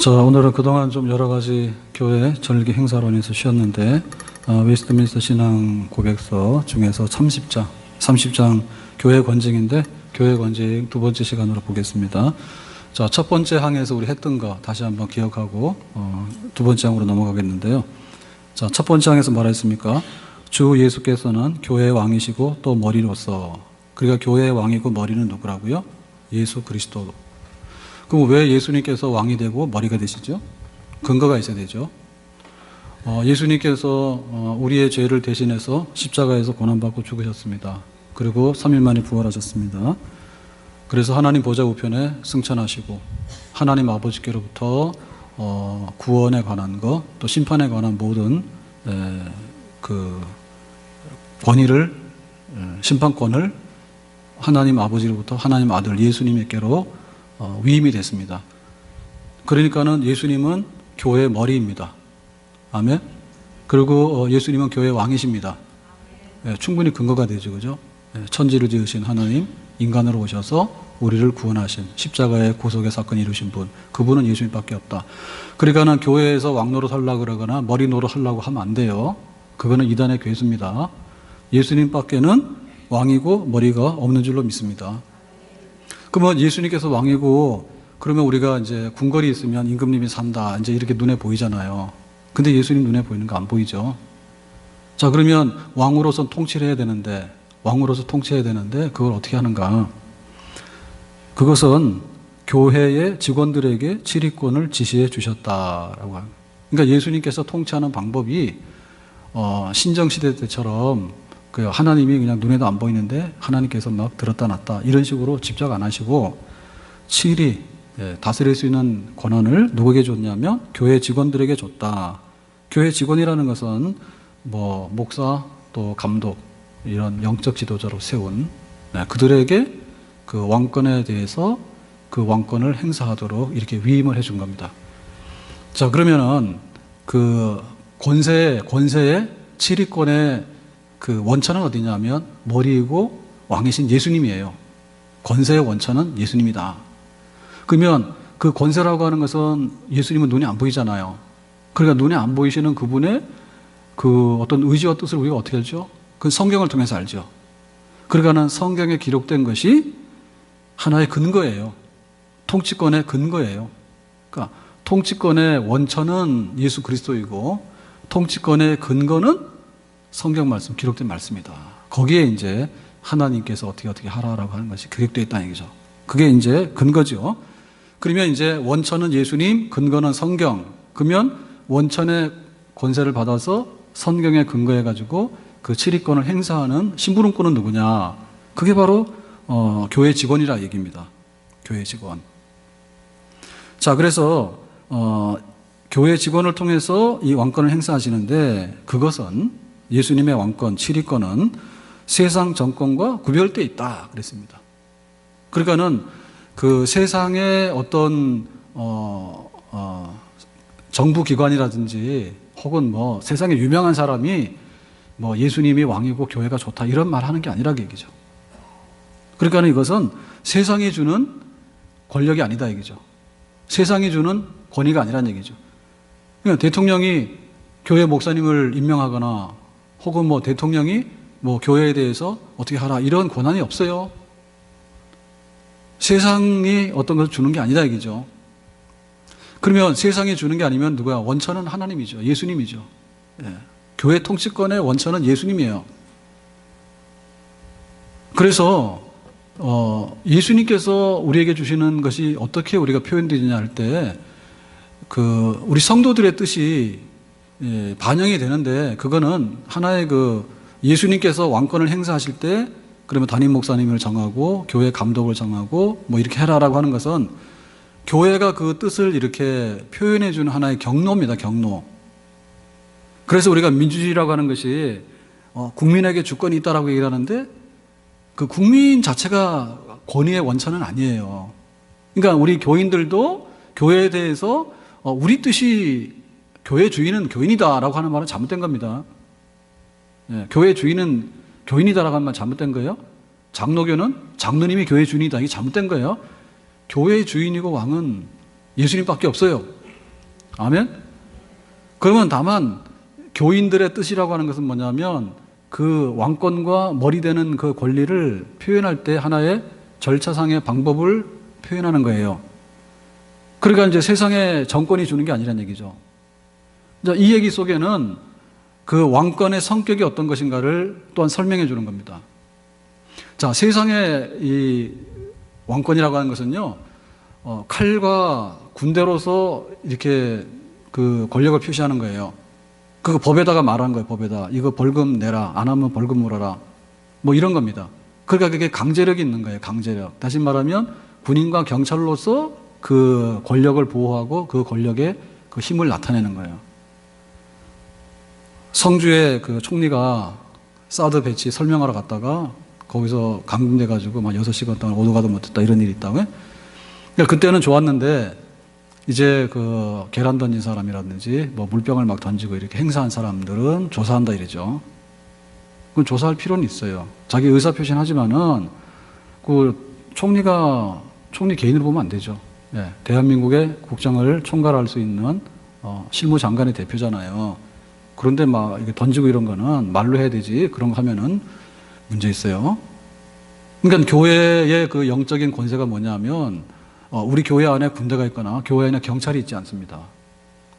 자, 오늘은 그동안 좀 여러 가지 교회 절기 행사로 인해서 쉬었는데, 웨스트민스터 신앙 고백서 중에서 30장 교회 권징인데, 교회 권징 두 번째 시간으로 보겠습니다. 자, 첫 번째 항에서 우리 했던 거 다시 한번 기억하고, 두 번째 항으로 넘어가겠는데요. 자, 첫 번째 항에서 말했습니까? 주 예수께서는 교회의 왕이시고 또 머리로서, 그러니까 교회의 왕이고 머리는 누구라고요? 예수 그리스도. 그럼 왜 예수님께서 왕이 되고 머리가 되시죠? 근거가 있어야 되죠. 예수님께서 우리의 죄를 대신해서 십자가에서 고난받고 죽으셨습니다. 그리고 3일 만에 부활하셨습니다. 그래서 하나님 보좌 우편에 승천하시고 하나님 아버지께로부터 구원에 관한 것, 또 심판에 관한 모든 그 권위를, 심판권을 하나님 아버지로부터 하나님 아들 예수님께로 위임이 됐습니다. 그러니까는 예수님은 교회의 머리입니다. 아멘. 그리고 예수님은 교회의 왕이십니다. 충분히 근거가 되죠, 그죠? 천지를 지으신 하나님, 인간으로 오셔서 우리를 구원하신 십자가의 구속의 사건을 이루신 분, 그분은 예수님밖에 없다. 그러니까는 교회에서 왕노로 하려고 그러거나 머리 노로 하려고 하면 안 돼요. 그거는 이단의 괴수입니다. 예수님밖에는 왕이고 머리가 없는 줄로 믿습니다. 그러면 예수님께서 왕이고, 그러면 우리가 이제 궁궐이 있으면 임금님이 산다, 이제 이렇게 눈에 보이잖아요. 근데 예수님 눈에 보이는 거 안 보이죠. 자, 그러면 왕으로서 통치를 해야 되는데, 그걸 어떻게 하는가? 그것은 교회의 직원들에게 지휘권을 지시해 주셨다라고 합니다. 그러니까 예수님께서 통치하는 방법이 신정시대 때처럼 그 하나님이 그냥 눈에도 안 보이는데 하나님께서 막 들었다 놨다 이런 식으로 집착 안 하시고 치리 다스릴 수 있는 권한을 누구에게 줬냐면 교회 직원들에게 줬다. 교회 직원이라는 것은 뭐 목사 또 감독 이런 영적 지도자로 세운 그들에게 그 왕권에 대해서 그 왕권을 행사하도록 이렇게 위임을 해준 겁니다. 자, 그러면은 그 권세의 치리권의 그 원천은 어디냐면 머리이고 왕이신 예수님이에요. 권세의 원천은 예수님이다. 그러면 그 권세라고 하는 것은 예수님은 눈에 안 보이잖아요. 그러니까 눈에 안 보이시는 그분의 그 어떤 의지와 뜻을 우리가 어떻게 알죠? 그 성경을 통해서 알죠. 그러니까는 성경에 기록된 것이 하나의 근거예요. 통치권의 근거예요. 그러니까 통치권의 원천은 예수 그리스도이고 통치권의 근거는 성경 말씀, 기록된 말씀이다. 거기에 이제 하나님께서 어떻게 하라라고 하는 것이 기록되어 있다는 얘기죠. 그게 이제 근거죠. 그러면 이제 원천은 예수님, 근거는 성경. 그러면 원천의 권세를 받아서 성경에 근거해가지고 그 치리권을 행사하는 심부름꾼은 누구냐? 그게 바로 교회 직원이라 얘기입니다. 교회 직원. 자, 그래서 교회 직원을 통해서 이 왕권을 행사하시는데 그것은 예수님의 왕권, 치리권은 세상 정권과 구별되어 있다 그랬습니다. 그러니까는 그 세상의 어떤 정부기관이라든지 혹은 뭐 세상에 유명한 사람이 뭐 예수님이 왕이고 교회가 좋다 이런 말 하는 게 아니라 얘기죠. 그러니까는 이것은 세상이 주는 권력이 아니다 얘기죠. 세상이 주는 권위가 아니란 얘기죠. 그러니까 대통령이 교회 목사님을 임명하거나 혹은 뭐 대통령이 뭐 교회에 대해서 어떻게 하라 이런 권한이 없어요. 세상이 어떤 것을 주는 게 아니다 얘기죠. 그러면 세상이 주는 게 아니면 누구야? 원천은 하나님이죠. 예수님이죠. 교회 통치권의 원천은 예수님이에요. 그래서 예수님께서 우리에게 주시는 것이 어떻게 우리가 표현되느냐 할 때 그 우리 성도들의 뜻이 반영이 되는데 그거는 하나의 그 예수님께서 왕권을 행사하실 때 그러면 담임 목사님을 정하고 교회 감독을 정하고 뭐 이렇게 해라라고 하는 것은 교회가 그 뜻을 이렇게 표현해 주는 하나의 경로입니다. 경로. 그래서 우리가 민주주의라고 하는 것이 국민에게 주권이 있다라고 얘기를 하는데 그 국민 자체가 권위의 원천은 아니에요. 그러니까 우리 교인들도 교회에 대해서 우리 뜻이 교회 주인은 교인이다라고 하는 말은 잘못된 겁니다. 교회 주인은 교인이다라고 하는 말 잘못된 거예요. 장로교는 장로님이 교회 주인이다. 이게 잘못된 거예요. 교회의 주인이고 왕은 예수님밖에 없어요. 아멘? 그러면 다만 교인들의 뜻이라고 하는 것은 뭐냐면 그 왕권과 머리 되는 그 권리를 표현할 때 하나의 절차상의 방법을 표현하는 거예요. 그러니까 이제 세상에 정권이 주는 게 아니란 얘기죠. 이 얘기 속에는 그 왕권의 성격이 어떤 것인가를 또한 설명해 주는 겁니다. 자, 세상의 이 왕권이라고 하는 것은요, 칼과 군대로서 이렇게 그 권력을 표시하는 거예요. 그 법에다가 말하는 거예요, 법에다. 이거 벌금 내라. 안 하면 벌금 물어라. 뭐 이런 겁니다. 그러니까 그게 강제력이 있는 거예요, 강제력. 다시 말하면 군인과 경찰로서 그 권력을 보호하고 그 권력의 그 힘을 나타내는 거예요. 성주의 그 총리가 사드 배치 설명하러 갔다가 거기서 감금돼가지고 막 6시간 동안 오도 가도 못했다 이런 일이 있다고요. 그러니까 그때는 좋았는데 이제 그 계란 던진 사람이라든지 뭐 물병을 막 던지고 이렇게 행사한 사람들은 조사한다 이러죠. 그건 조사할 필요는 있어요. 자기 의사 표시는 하지만은 그 총리 개인으로 보면 안 되죠. 예, 대한민국의 국정을 총괄할 수 있는 실무장관의 대표잖아요. 그런데 막 이렇게 던지고 이런 거는 말로 해야 되지. 그런 거 하면은 문제 있어요. 그러니까 교회의 그 영적인 권세가 뭐냐면 우리 교회 안에 군대가 있거나 교회 안에 경찰이 있지 않습니다.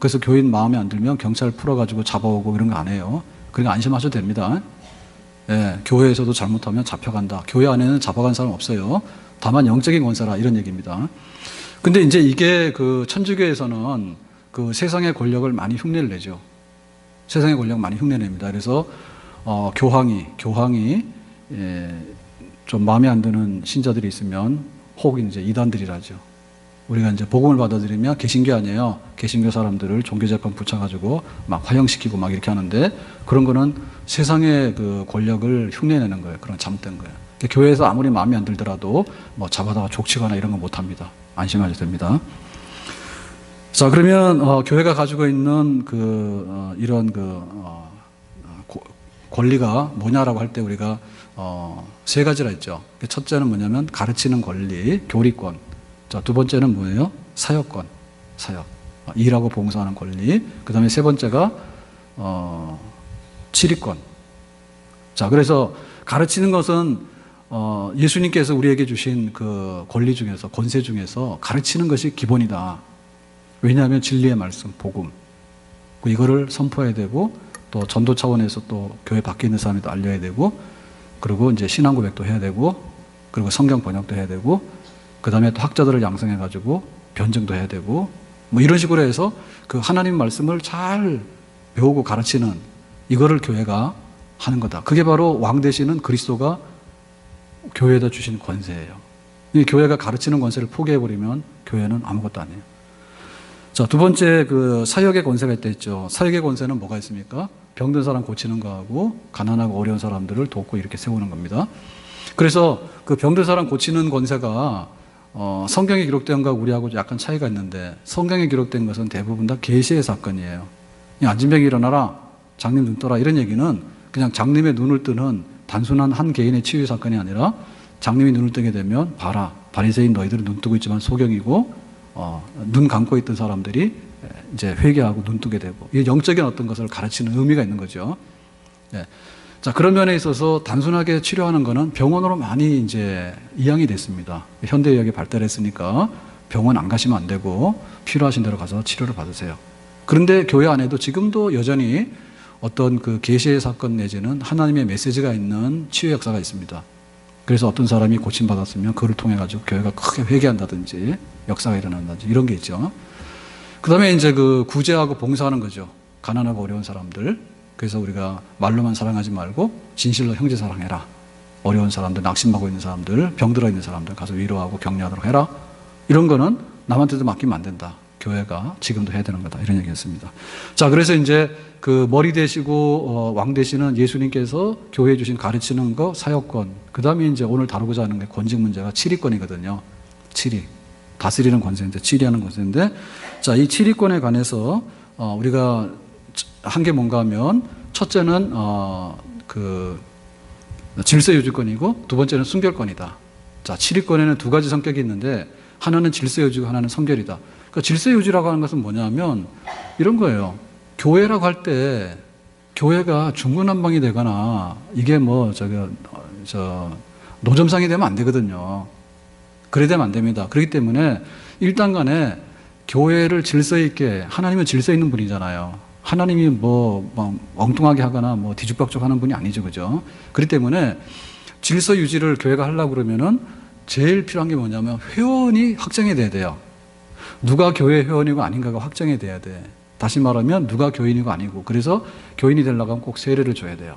그래서 교인 마음에 안 들면 경찰 풀어가지고 잡아오고 이런 거 안 해요. 그러니까 안심하셔도 됩니다. 예, 교회에서도 잘못하면 잡혀간다. 교회 안에는 잡아간 사람 없어요. 다만 영적인 권세라 이런 얘기입니다. 근데 이제 이게 그 천주교에서는 그 세상의 권력을 많이 흉내를 내죠. 세상의 권력 많이 흉내냅니다. 그래서 교황이 좀 마음에 안 드는 신자들이 있으면 혹 이제 이단들이라죠. 우리가 이제 복음을 받아들이면 개신교 아니에요. 개신교 사람들을 종교재판 붙여가지고 막 화형시키고 막 이렇게 하는데 그런 거는 세상의 그 권력을 흉내내는 거예요. 그런 잘못된 거예요. 교회에서 아무리 마음에 안 들더라도 뭐 잡아다가 족치거나 이런 거 못 합니다. 안심하셔도 됩니다. 자, 그러면 교회가 가지고 있는 이런 권리가 뭐냐라고 할 때 우리가 세 가지라 했죠. 첫째는 뭐냐면 가르치는 권리, 교리권. 자, 두 번째는 뭐예요? 사역권, 사역. 일하고 봉사하는 권리. 그 다음에 세 번째가 치리권. 자, 그래서 가르치는 것은 예수님께서 우리에게 주신 그 권리 중에서, 권세 중에서 가르치는 것이 기본이다. 왜냐하면 진리의 말씀, 복음. 이거를 선포해야 되고, 또 전도 차원에서 또 교회 밖에 있는 사람에도 알려야 되고, 그리고 이제 신앙 고백도 해야 되고, 그리고 성경 번역도 해야 되고, 그 다음에 또 학자들을 양성해가지고 변증도 해야 되고, 뭐 이런 식으로 해서 그 하나님 말씀을 잘 배우고 가르치는 이거를 교회가 하는 거다. 그게 바로 왕 되시는 그리스도가 교회에다 주신 권세예요. 이 교회가 가르치는 권세를 포기해버리면 교회는 아무것도 아니에요. 자, 두 번째 그 사역의 권세가 있다 했죠. 사역의 권세는 뭐가 있습니까? 병든 사람 고치는 거하고 가난하고 어려운 사람들을 돕고 이렇게 세우는 겁니다. 그래서 그 병든 사람 고치는 권세가 성경에 기록된 것과 우리하고 약간 차이가 있는데 성경에 기록된 것은 대부분 다 계시의 사건이에요. 안진병이 일어나라, 장님 눈 떠라 이런 얘기는 그냥 장님의 눈을 뜨는 단순한 한 개인의 치유 사건이 아니라 장님이 눈을 뜨게 되면 봐라, 바리새인 너희들은 눈 뜨고 있지만 소경이고 눈 감고 있던 사람들이 이제 회개하고 눈 뜨게 되고 이 영적인 어떤 것을 가르치는 의미가 있는 거죠. 예. 자, 그런 면에 있어서 단순하게 치료하는 거는 병원으로 많이 이제 이양이 됐습니다. 현대의학이 발달했으니까 병원 안 가시면 안 되고 필요하신 대로 가서 치료를 받으세요. 그런데 교회 안에도 지금도 여전히 어떤 그 계시의 사건 내지는 하나님의 메시지가 있는 치유 역사가 있습니다. 그래서 어떤 사람이 고침받았으면 그를 통해 가지고 교회가 크게 회개한다든지 역사가 일어난다든지 이런 게 있죠. 그 다음에 이제 그 구제하고 봉사하는 거죠. 가난하고 어려운 사람들. 그래서 우리가 말로만 사랑하지 말고 진실로 형제 사랑해라. 어려운 사람들, 낙심하고 있는 사람들, 병들어 있는 사람들 가서 위로하고 격려하도록 해라. 이런 거는 남한테도 맡기면 안 된다. 교회가 지금도 해야 되는 거다. 이런 얘기였습니다. 자, 그래서 이제 그 머리 되시고 왕 되시는 예수님께서 교회에 주신 가르치는 거, 사역권. 그 다음에 이제 오늘 다루고자 하는 게 권직 문제가 치리권이거든요. 치리. 다스리는 권세인데, 치리하는 권세인데, 자, 이 치리권에 관해서 우리가 한 게 뭔가 하면, 첫째는 그 질서 유지권이고, 두 번째는 순결권이다. 자, 치리권에는 두 가지 성격이 있는데, 하나는 질서 유지고 하나는 성결이다. 그러니까 질서 유지라고 하는 것은 뭐냐면 이런 거예요. 교회라고 할 때 교회가 중구난방이 되거나 이게 노점상이 되면 안 되거든요. 그래 되면 안 됩니다. 그렇기 때문에 일단 간에 교회를 질서 있게, 하나님은 질서 있는 분이잖아요. 하나님이 엉뚱하게 하거나 뒤죽박죽 하는 분이 아니죠. 그죠? 그렇기 때문에 질서 유지를 교회가 하려고 그러면은 제일 필요한 게 뭐냐면 회원이 확정이 돼야 돼요. 누가 교회 회원이고 아닌가가 확정이 돼야 돼. 다시 말하면 누가 교인이고 아니고. 그래서 교인이 되려고 하면 꼭 세례를 줘야 돼요.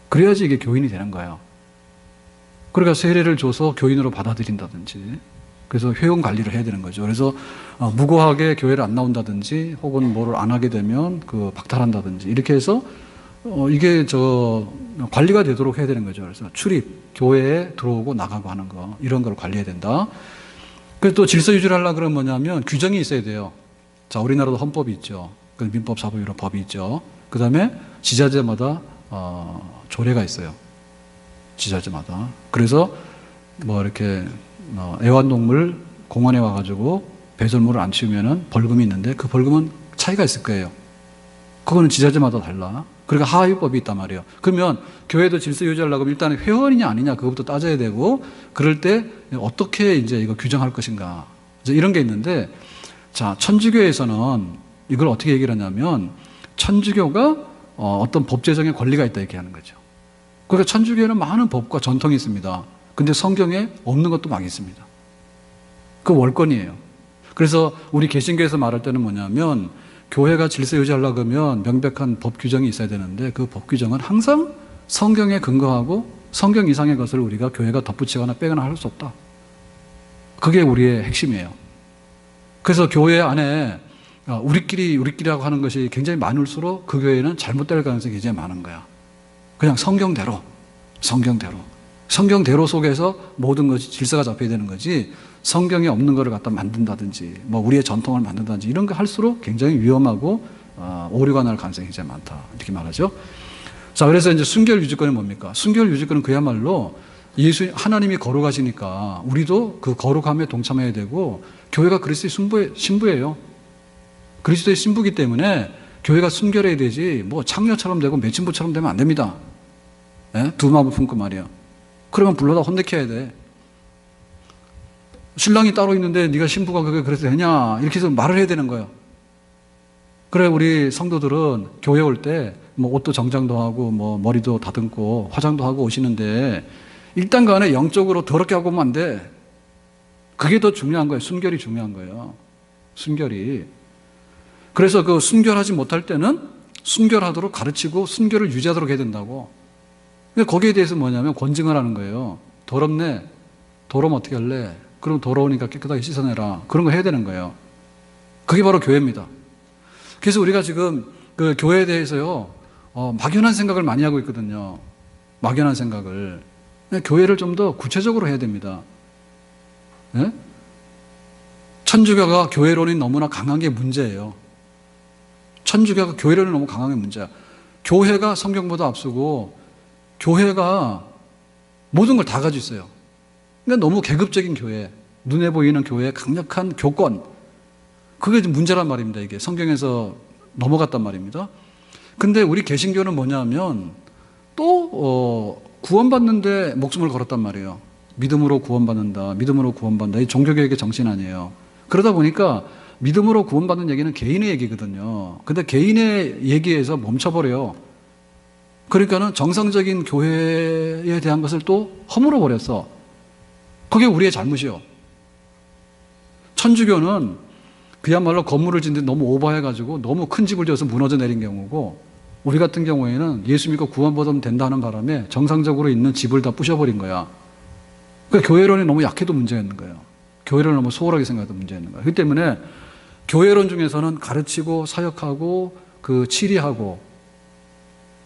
그래야지 이게 교인이 되는 거예요. 그러니까 세례를 줘서 교인으로 받아들인다든지, 그래서 회원 관리를 해야 되는 거죠. 그래서 무고하게 교회를 안 나온다든지 혹은 뭐를 안 하게 되면 박탈한다든지 이렇게 해서 이게 관리가 되도록 해야 되는 거죠. 그래서 출입, 교회에 들어오고 나가고 하는 거, 이런 걸 관리해야 된다. 그래서 또 질서 유지를 하려고 그러면 뭐냐면 규정이 있어야 돼요. 자, 우리나라도 헌법이 있죠. 민법, 사법 이런 법이 있죠. 그 다음에 지자체마다 조례가 있어요. 지자체마다. 그래서 이렇게 애완동물 공원에 와가지고 배설물을 안 치우면은 벌금이 있는데 그 벌금은 차이가 있을 거예요. 그거는 지자체마다 달라. 그러니까 하위법이 있단 말이에요. 그러면 교회도 질서 유지하려고 하면 일단 회원이냐 아니냐 그것부터 따져야 되고, 그럴 때 어떻게 이제 이거 규정할 것인가, 이제 이런 게 있는데, 자, 천주교에서는 이걸 어떻게 얘기를 하냐면 천주교가 어떤 법 제정의 권리가 있다 이렇게 하는 거죠. 그러니까 천주교에는 많은 법과 전통이 있습니다. 근데 성경에 없는 것도 막 있습니다. 그 월권이에요. 그래서 우리 개신교에서 말할 때는 뭐냐면 교회가 질서 유지하려고 하면 명백한 법 규정이 있어야 되는데 그 법 규정은 항상 성경에 근거하고 성경 이상의 것을 우리가 교회가 덧붙이거나 빼거나 할 수 없다. 그게 우리의 핵심이에요. 그래서 교회 안에 우리끼리라고 하는 것이 굉장히 많을수록 그 교회는 잘못될 가능성이 굉장히 많은 거야. 그냥 성경대로 속에서 모든 것이 질서가 잡혀야 되는 거지, 성경에 없는 거를 갖다 만든다든지 우리의 전통을 만든다든지 이런 거 할수록 굉장히 위험하고 오류가 날 가능성이 굉장히 많다 이렇게 말하죠. 자, 그래서 이제 순결 유지권은 뭡니까? 순결 유지권은 그야말로 하나님이 거룩하시니까 우리도 그 거룩함에 동참해야 되고, 교회가 그리스도의 신부예요. 그리스도의 신부이기 때문에 교회가 순결해야 되지 창녀처럼 되고 매춘부처럼 되면 안 됩니다. 예? 두 마음을 품고 말이야. 그러면 불러다 혼내켜야 돼. 신랑이 따로 있는데 네가 신부가 그게 그래서 되냐 이렇게 해서 말을 해야 되는 거예요. 그래, 우리 성도들은 교회 올 때 옷도 정장도 하고 머리도 다듬고 화장도 하고 오시는데 일단 간에 영적으로 더럽게 하고 오면 안 돼. 그게 더 중요한 거예요. 순결이 중요한 거예요. 순결이. 그래서 그 순결하지 못할 때는 순결하도록 가르치고 순결을 유지하도록 해야 된다고. 근데 거기에 대해서 뭐냐면 권징을 하는 거예요. 더럽네. 더러우면 어떻게 할래? 그럼 더러우니까 깨끗하게 씻어내라. 그런 거 해야 되는 거예요. 그게 바로 교회입니다. 그래서 우리가 지금 그 교회에 대해서요, 막연한 생각을 많이 하고 있거든요. 막연한 생각을. 교회를 좀 더 구체적으로 해야 됩니다. 예? 천주교가 교회론이 너무나 강한 게 문제예요. 천주교가 교회론이 너무 강한 게 문제야. 교회가 성경보다 앞서고 교회가 모든 걸 다 가지고 있어요. 그러니까 너무 계급적인 교회, 눈에 보이는 교회, 강력한 교권, 그게 문제란 말입니다. 이게 성경에서 넘어갔단 말입니다. 근데 우리 개신교는 뭐냐면 또 구원받는데 목숨을 걸었단 말이에요. 믿음으로 구원받는다, 믿음으로 구원받는다. 이 종교개혁의 정신 아니에요. 그러다 보니까 믿음으로 구원받는 얘기는 개인의 얘기거든요. 근데 개인의 얘기에서 멈춰버려요. 그러니까는 정상적인 교회에 대한 것을 또 허물어 버렸어. 그게 우리의 잘못이요. 천주교는 그야말로 건물을 짓는데 너무 오버해가지고 너무 큰 집을 지어서 무너져 내린 경우고, 우리 같은 경우에는 예수 믿고 구원받으면 된다는 바람에 정상적으로 있는 집을 다 부셔버린 거야. 그러니까 교회론이 너무 약해도 문제였는 거예요. 교회를 너무 소홀하게 생각해도 문제였는 거예요. 그렇기 때문에 교회론 중에서는 가르치고 사역하고 치리하고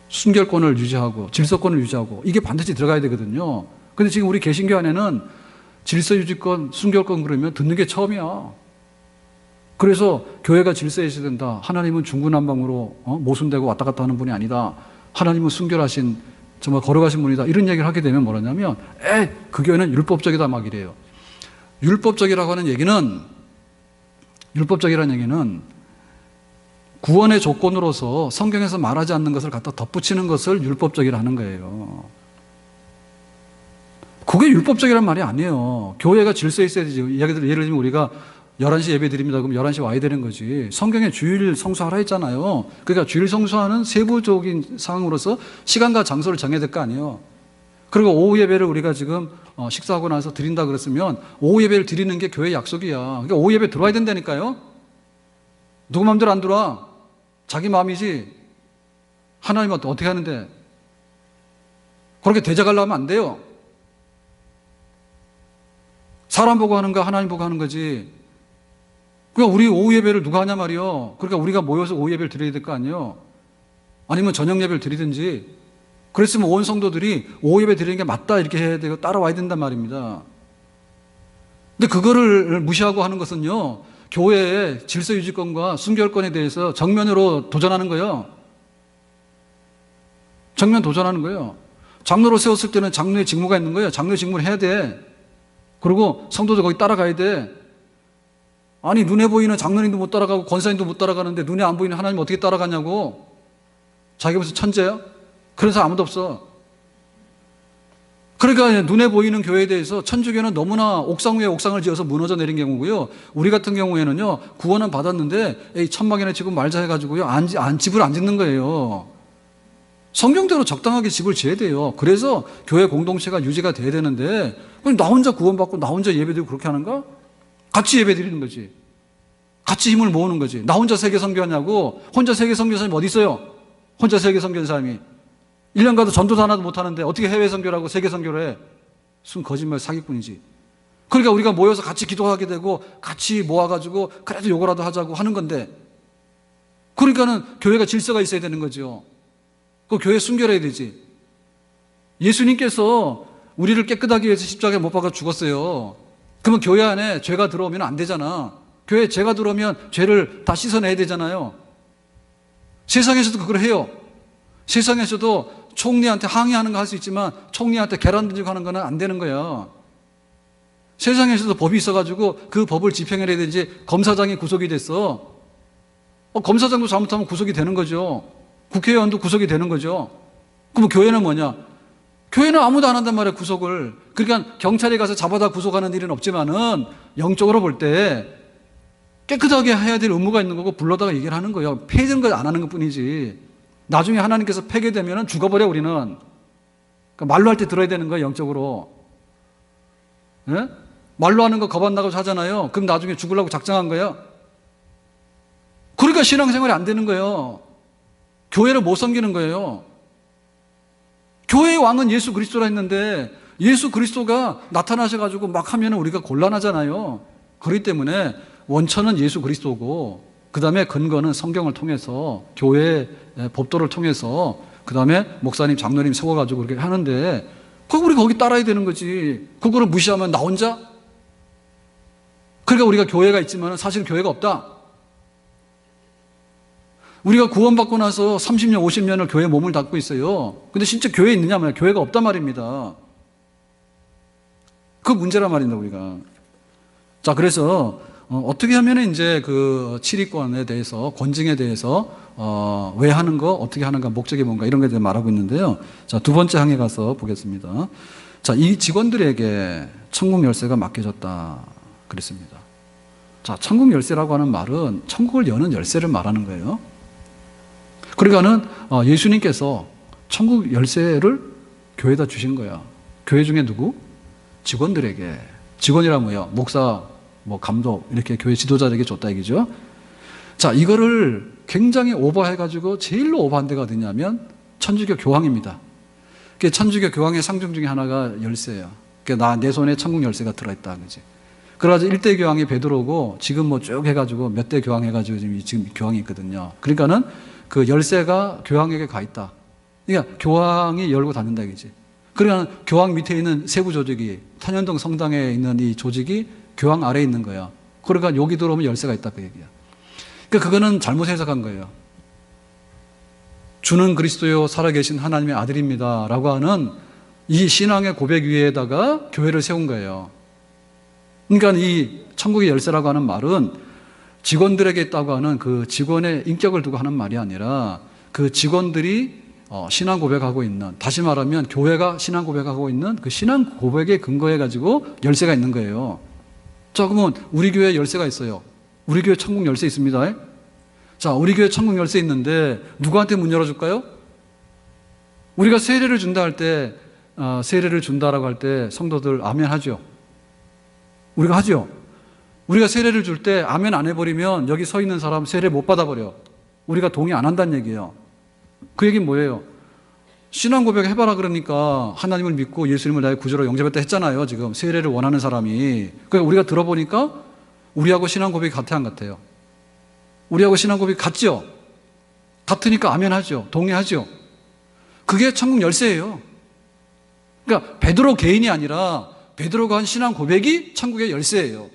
순결권을 유지하고 질서권을 유지하고 이게 반드시 들어가야 되거든요. 근데 지금 우리 개신교 안에는 질서 유지권, 순결권 그러면 듣는 게 처음이야. 그래서 교회가 질서에 있어야 된다. 하나님은 중구난방으로 모순되고 왔다 갔다 하는 분이 아니다. 하나님은 순결하신 정말 거룩하신 분이다. 이런 얘기를 하게 되면 뭐라냐면 그 교회는 율법적이다 막 이래요. 율법적이라고 하는 얘기는 율법적이라는 얘기는 구원의 조건으로서 성경에서 말하지 않는 것을 갖다 덧붙이는 것을 율법적이라 하는 거예요. 그게 율법적이란 말이 아니에요. 교회가 질서에 있어야 되지. 예를 들면 우리가 11시 예배 드립니다. 그럼 11시 와야 되는 거지. 성경에 주일 성수하라 했잖아요. 그러니까 주일 성수하는 세부적인 상황으로서 시간과 장소를 정해야 될 거 아니에요. 그리고 오후 예배를 우리가 지금 식사하고 나서 드린다 그랬으면 오후 예배를 드리는 게 교회 약속이야. 그러니까 오후 예배 들어와야 된다니까요. 누구 마음대로 안 들어와. 자기 마음이지. 하나님한테 어떻게 하는데. 그렇게 대적하려면 안 돼요. 사람 보고 하는 거 하나님 보고 하는 거지. 그러니까 우리 오후 예배를 누가 하냐 말이요. 그러니까 우리가 모여서 오후 예배를 드려야 될 거 아니에요. 아니면 저녁 예배를 드리든지. 그랬으면 온 성도들이 오후 예배 드리는 게 맞다 이렇게 해야 되고 따라와야 된단 말입니다. 근데 그거를 무시하고 하는 것은요, 교회의 질서 유지권과 순결권에 대해서 정면으로 도전하는 거예요. 정면 도전하는 거예요. 장로로 세웠을 때는 장로의 직무가 있는 거예요. 장로의 직무를 해야 돼. 그리고 성도들 거기 따라가야 돼. 아니, 눈에 보이는 장로님도 못 따라가고 권사님도 못 따라가는데 눈에 안 보이는 하나님 어떻게 따라가냐고. 자기가 무슨 천재야? 그런 사람 아무도 없어. 그러니까 눈에 보이는 교회에 대해서 천주교는 너무나 옥상 위에 옥상을 지어서 무너져 내린 경우고요. 우리 같은 경우에는요, 구원은 받았는데 에이, 천막이나 지금 말자 해가지고요, 집을 안 짓는 거예요. 성경대로 적당하게 집을 지어야 돼요. 그래서 교회 공동체가 유지가 돼야 되는데 나 혼자 구원받고 나 혼자 예배드리고 그렇게 하는가? 같이 예배드리는 거지. 같이 힘을 모으는 거지. 나 혼자 세계 선교하냐고. 혼자 세계 선교하는 사람이 어디 있어요? 혼자 세계 선교하는 사람이 1년 가도 전도도 하나도 못하는데 어떻게 해외 선교라고 세계 선교를 해? 순 거짓말 사기꾼이지. 그러니까 우리가 모여서 같이 기도하게 되고 같이 모아가지고 그래도 요거라도 하자고 하는 건데, 그러니까는 교회가 질서가 있어야 되는 거죠. 그 교회 순결해야 되지. 예수님께서 우리를 깨끗하게 위해서 십자가에 못 박아 죽었어요. 그러면 교회 안에 죄가 들어오면 안 되잖아. 교회에 죄가 들어오면 죄를 다 씻어내야 되잖아요. 세상에서도 그걸 해요. 세상에서도 총리한테 항의하는 거 할 수 있지만 총리한테 계란 던지고 하는 거는 안 되는 거야. 세상에서도 법이 있어가지고 그 법을 집행해야 되지. 검사장이 구속이 됐어. 검사장도 잘못하면 구속이 되는 거죠. 국회의원도 구속이 되는 거죠. 그럼 교회는 뭐냐? 교회는 아무도 안 한단 말이야, 구속을. 그러니까 경찰이 가서 잡아다 구속하는 일은 없지만은 영적으로 볼 때 깨끗하게 해야 될 의무가 있는 거고 불러다가 얘기를 하는 거예요. 폐해지는 걸 안 하는 것 뿐이지. 나중에 하나님께서 폐괴되면 죽어버려, 우리는. 그러니까 말로 할 때 들어야 되는 거예요, 영적으로. 예? 말로 하는 거 겁 안 나고 하잖아요. 그럼 나중에 죽으려고 작정한 거예요. 그러니까 신앙생활이 안 되는 거예요. 교회를 못 섬기는 거예요. 교회의 왕은 예수 그리스도라 했는데 예수 그리스도가 나타나셔가지고 막 하면 우리가 곤란하잖아요. 그렇기 때문에 원천은 예수 그리스도고 그 다음에 근거는 성경을 통해서 교회의 법도를 통해서 그 다음에 목사님, 장로님 세워가지고 그렇게 하는데 우리 거기 따라야 되는 거지. 그거를 무시하면 나 혼자? 그러니까 우리가 교회가 있지만 사실 교회가 없다. 우리가 구원받고 나서 30년, 50년을 교회에 몸을 닫고 있어요. 근데 진짜 교회에 있느냐 말이야. 교회가 없단 말입니다. 그 문제란 말입니다, 우리가. 자, 그래서 어떻게 하면 이제 그 치리권에 대해서, 권징에 대해서 왜 하는 거, 어떻게 하는가, 목적이 뭔가 이런 것에 대해 말하고 있는데요. 자, 두 번째 항에 가서 보겠습니다. 자, 이 직원들에게 천국 열쇠가 맡겨졌다 그랬습니다. 자, 천국 열쇠라고 하는 말은 천국을 여는 열쇠를 말하는 거예요. 그러니까는 예수님께서 천국 열쇠를 교회에다 주신 거야. 교회 중에 누구? 직원들에게. 직원이란 뭐예요? 목사, 감독 이렇게 교회 지도자들에게 줬다 얘기죠. 자, 이거를 굉장히 오버해가지고 제일로 오버한 데가 어디냐면 천주교 교황입니다. 천주교 교황의 상징 중에 하나가 열쇠예요. 내 손에 천국 열쇠가 들어있다, 그지? 그래가지고 1대 교황이 베드로고 지금 쭉 해가지고 몇 대 교황 해가지고 지금 교황이 있거든요. 그러니까는 그 열쇠가 교황에게 가 있다. 그러니까 교황이 열고 닫는다, 그지? 그러니까 교황 밑에 있는 세부 조직이 탄현동 성당에 있는 이 조직이 교황 아래에 있는 거야. 그러니까 여기 들어오면 열쇠가 있다, 그 얘기야. 그러니까 그거는 잘못 해석한 거예요. 주는 그리스도요 살아계신 하나님의 아들입니다 라고 하는 이 신앙의 고백 위에다가 교회를 세운 거예요. 그러니까 이 천국의 열쇠라고 하는 말은 직원들에게 있다고 하는 그 직원의 인격을 두고 하는 말이 아니라 그 직원들이 신앙 고백하고 있는, 다시 말하면 교회가 신앙 고백하고 있는 그 신앙 고백에 근거해 가지고 열쇠가 있는 거예요. 자, 그러면 우리 교회에 열쇠가 있어요. 우리 교회 천국 열쇠 있습니다. 자, 우리 교회 천국 열쇠 있는데 누구한테 문 열어줄까요? 우리가 세례를 준다 할 때, 세례를 준다라고 할 때 성도들 아멘 하죠. 우리가 하죠. 우리가 세례를 줄 때 아멘 안 해버리면 여기 서 있는 사람 세례 못 받아버려. 우리가 동의 안 한다는 얘기예요. 그 얘기는 뭐예요? 신앙 고백 해봐라 그러니까 하나님을 믿고 예수님을 나의 구주로 영접했다 했잖아요. 지금 세례를 원하는 사람이. 그러니까 우리가 들어보니까 우리하고 신앙 고백이 같아 안 같아요? 우리하고 신앙 고백이 같죠? 같으니까 아멘 하죠. 동의하죠. 그게 천국 열쇠예요. 그러니까 베드로 개인이 아니라 베드로가 한 신앙 고백이 천국의 열쇠예요.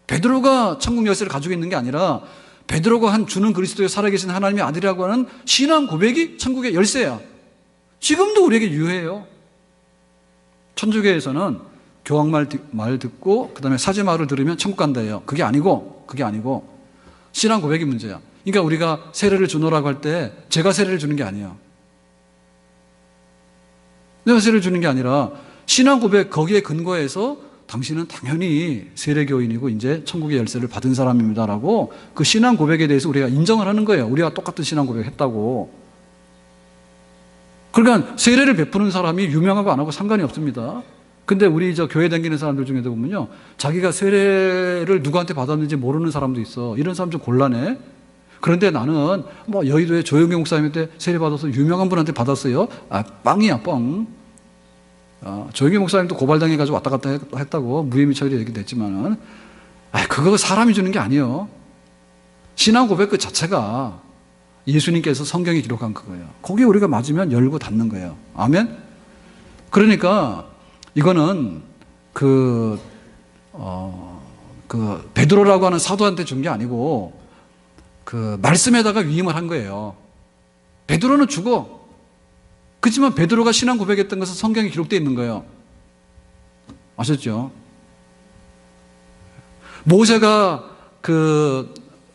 베드로가 천국 열쇠를 가지고 있는 게 아니라 베드로가 한 주는 그리스도의 살아계신 하나님의 아들이라고 하는 신앙 고백이 천국의 열쇠야. 지금도 우리에게 유효해요. 천주교에서는 교황 말 듣고 그 다음에 사제말을 들으면 천국 간다예요. 그게 아니고 신앙 고백이 문제야. 그러니까 우리가 세례를 주노라고 할 때 제가 세례를 주는 게 아니에요. 내가 세례를 주는 게 아니라 신앙 고백 거기에 근거해서 당신은 당연히 세례교인이고 이제 천국의 열쇠를 받은 사람입니다라고 그 신앙 고백에 대해서 우리가 인정을 하는 거예요. 우리가 똑같은 신앙 고백을 했다고. 그러니까 세례를 베푸는 사람이 유명하고 안 하고 상관이 없습니다. 근데 우리 교회 다니는 사람들 중에도 보면요, 자기가 세례를 누구한테 받았는지 모르는 사람도 있어. 이런 사람 좀 곤란해. 그런데 나는 뭐 여의도에 조영경 목사님한테 세례 받아서 유명한 분한테 받았어요. 빵이야, 뻥. 조영경 목사님도 고발당해가지고 왔다 갔다 했다고 무혐의 처리 얘기됐지만은, 그거 사람이 주는 게 아니에요. 신앙 고백 그 자체가 예수님께서 성경에 기록한 그거예요. 거기에 우리가 맞으면 열고 닫는 거예요. 아멘? 그러니까 이거는 베드로라고 하는 사도한테 준 게 아니고 그 말씀에다가 위임을 한 거예요. 베드로는 죽어. 그렇지만 베드로가 신앙 고백했던 것은 성경에 기록되어 있는 거예요. 아셨죠? 모세가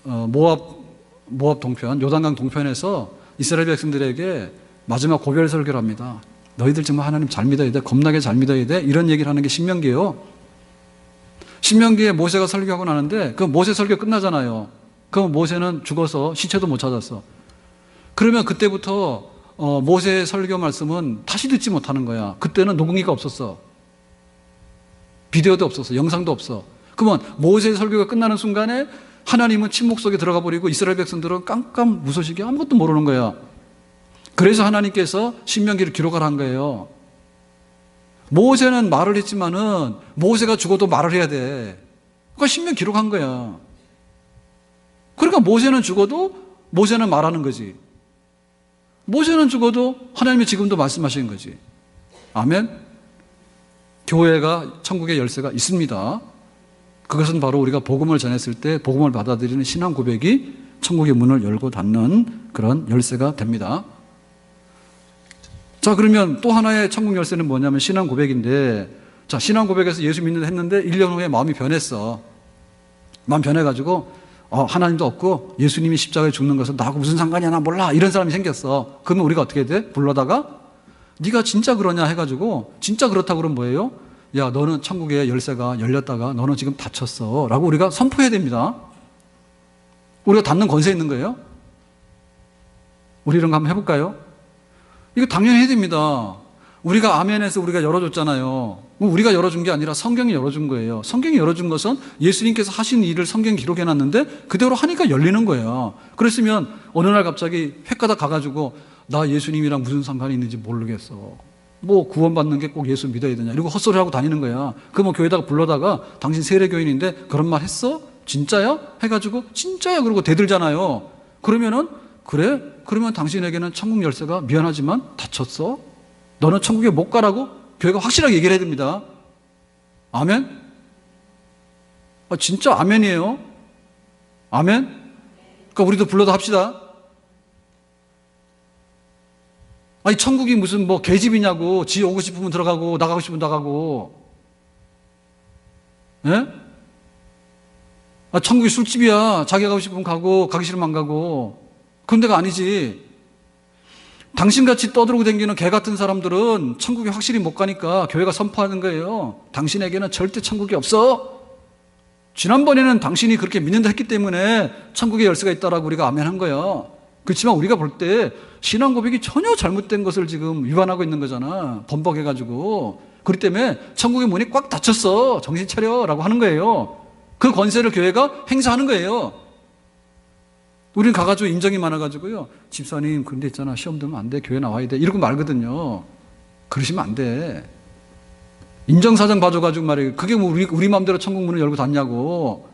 모압 동편, 요단강 동편에서 이스라엘 백성들에게 마지막 고별 설교를 합니다. 너희들 정말 하나님 잘 믿어야 돼. 겁나게 잘 믿어야 돼. 이런 얘기를 하는 게 신명기예요. 신명기에 모세가 설교하고 나는데 그 모세 설교 끝나잖아요. 그럼 모세는 죽어서 시체도 못 찾았어. 그러면 그때부터 모세의 설교 말씀은 다시 듣지 못하는 거야. 그때는 녹음기가 없었어. 비디오도 없었어. 영상도 없어. 그러면 모세의 설교가 끝나는 순간에 하나님은 침묵 속에 들어가 버리고 이스라엘 백성들은 깜깜무소식이 아무것도 모르는 거야. 그래서 하나님께서 신명기를 기록하라 한 거예요. 모세는 말을 했지만은 모세가 죽어도 말을 해야 돼. 그러니까 신명 기록한 거야. 그러니까 모세는 죽어도 모세는 말하는 거지. 모세는 죽어도 하나님이 지금도 말씀하시는 거지. 아멘? 교회가 천국의 열쇠가 있습니다. 그것은 바로 우리가 복음을 전했을 때 복음을 받아들이는 신앙 고백이 천국의 문을 열고 닫는 그런 열쇠가 됩니다. 자, 그러면 또 하나의 천국 열쇠는 뭐냐면 신앙 고백인데, 자, 신앙 고백에서 예수 믿는다 했는데 1년 후에 마음이 변했어. 마음 변해가지고 하나님도 없고 예수님이 십자가에 죽는 것은 나하고 무슨 상관이야, 나 몰라, 이런 사람이 생겼어. 그러면 우리가 어떻게 돼? 불러다가 네가 진짜 그러냐 해가지고, 진짜 그렇다고 그러면 뭐예요? 야, 너는 천국의 열쇠가 열렸다가 너는 지금 닫혔어 라고 우리가 선포해야 됩니다. 우리가 닫는 권세 있는 거예요. 우리 이런 거 한번 해볼까요? 이거 당연히 해야 됩니다. 우리가 아멘해서 우리가 열어줬잖아요. 우리가 열어준 게 아니라 성경이 열어준 거예요. 성경이 열어준 것은 예수님께서 하신 일을 성경에 기록해놨는데 그대로 하니까 열리는 거예요. 그랬으면 어느 날 갑자기 횟가닥 가가지고 나 예수님이랑 무슨 상관이 있는지 모르겠어. 뭐 구원받는 게 꼭 예수 믿어야 되냐 이러고 헛소리하고 다니는 거야. 그러면 교회다가 불러다가 당신 세례교인인데 그런 말 했어? 진짜야? 해가지고 진짜야 그러고 대들잖아요. 그러면은 그래? 그러면 당신에게는 천국 열쇠가 미안하지만 닫혔어? 너는 천국에 못 가라고 교회가 확실하게 얘기를 해야 됩니다. 아멘? 진짜 아멘이에요. 아멘? 그러니까 우리도 불러도 합시다. 아니 천국이 무슨 뭐 계집이냐고. 지 오고 싶으면 들어가고 나가고 싶으면 나가고. 예? 천국이 술집이야. 자기가 가고 싶으면 가고 가기 싫으면 안 가고. 그런 데가 아니지. 당신같이 떠들고 다니는 개 같은 사람들은 천국에 확실히 못 가니까 교회가 선포하는 거예요. 당신에게는 절대 천국이 없어. 지난번에는 당신이 그렇게 믿는다 했기 때문에 천국의 열쇠가 있다라고 우리가 아멘한 거야. 그렇지만 우리가 볼 때 신앙 고백이 전혀 잘못된 것을 지금 위반하고 있는 거잖아. 번복해가지고. 그렇기 때문에 천국의 문이 꽉 닫혔어. 정신 차려라고 하는 거예요. 그 권세를 교회가 행사하는 거예요. 우리는 가가지고 인정이 많아가지고요. 집사님, 그런데 있잖아. 시험 들면 안 돼. 교회 나와야 돼. 이러고 말거든요. 그러시면 안 돼. 인정사정 봐줘가지고 말이에요. 그게 뭐 우리 마음대로 천국 문을 열고 닫냐고.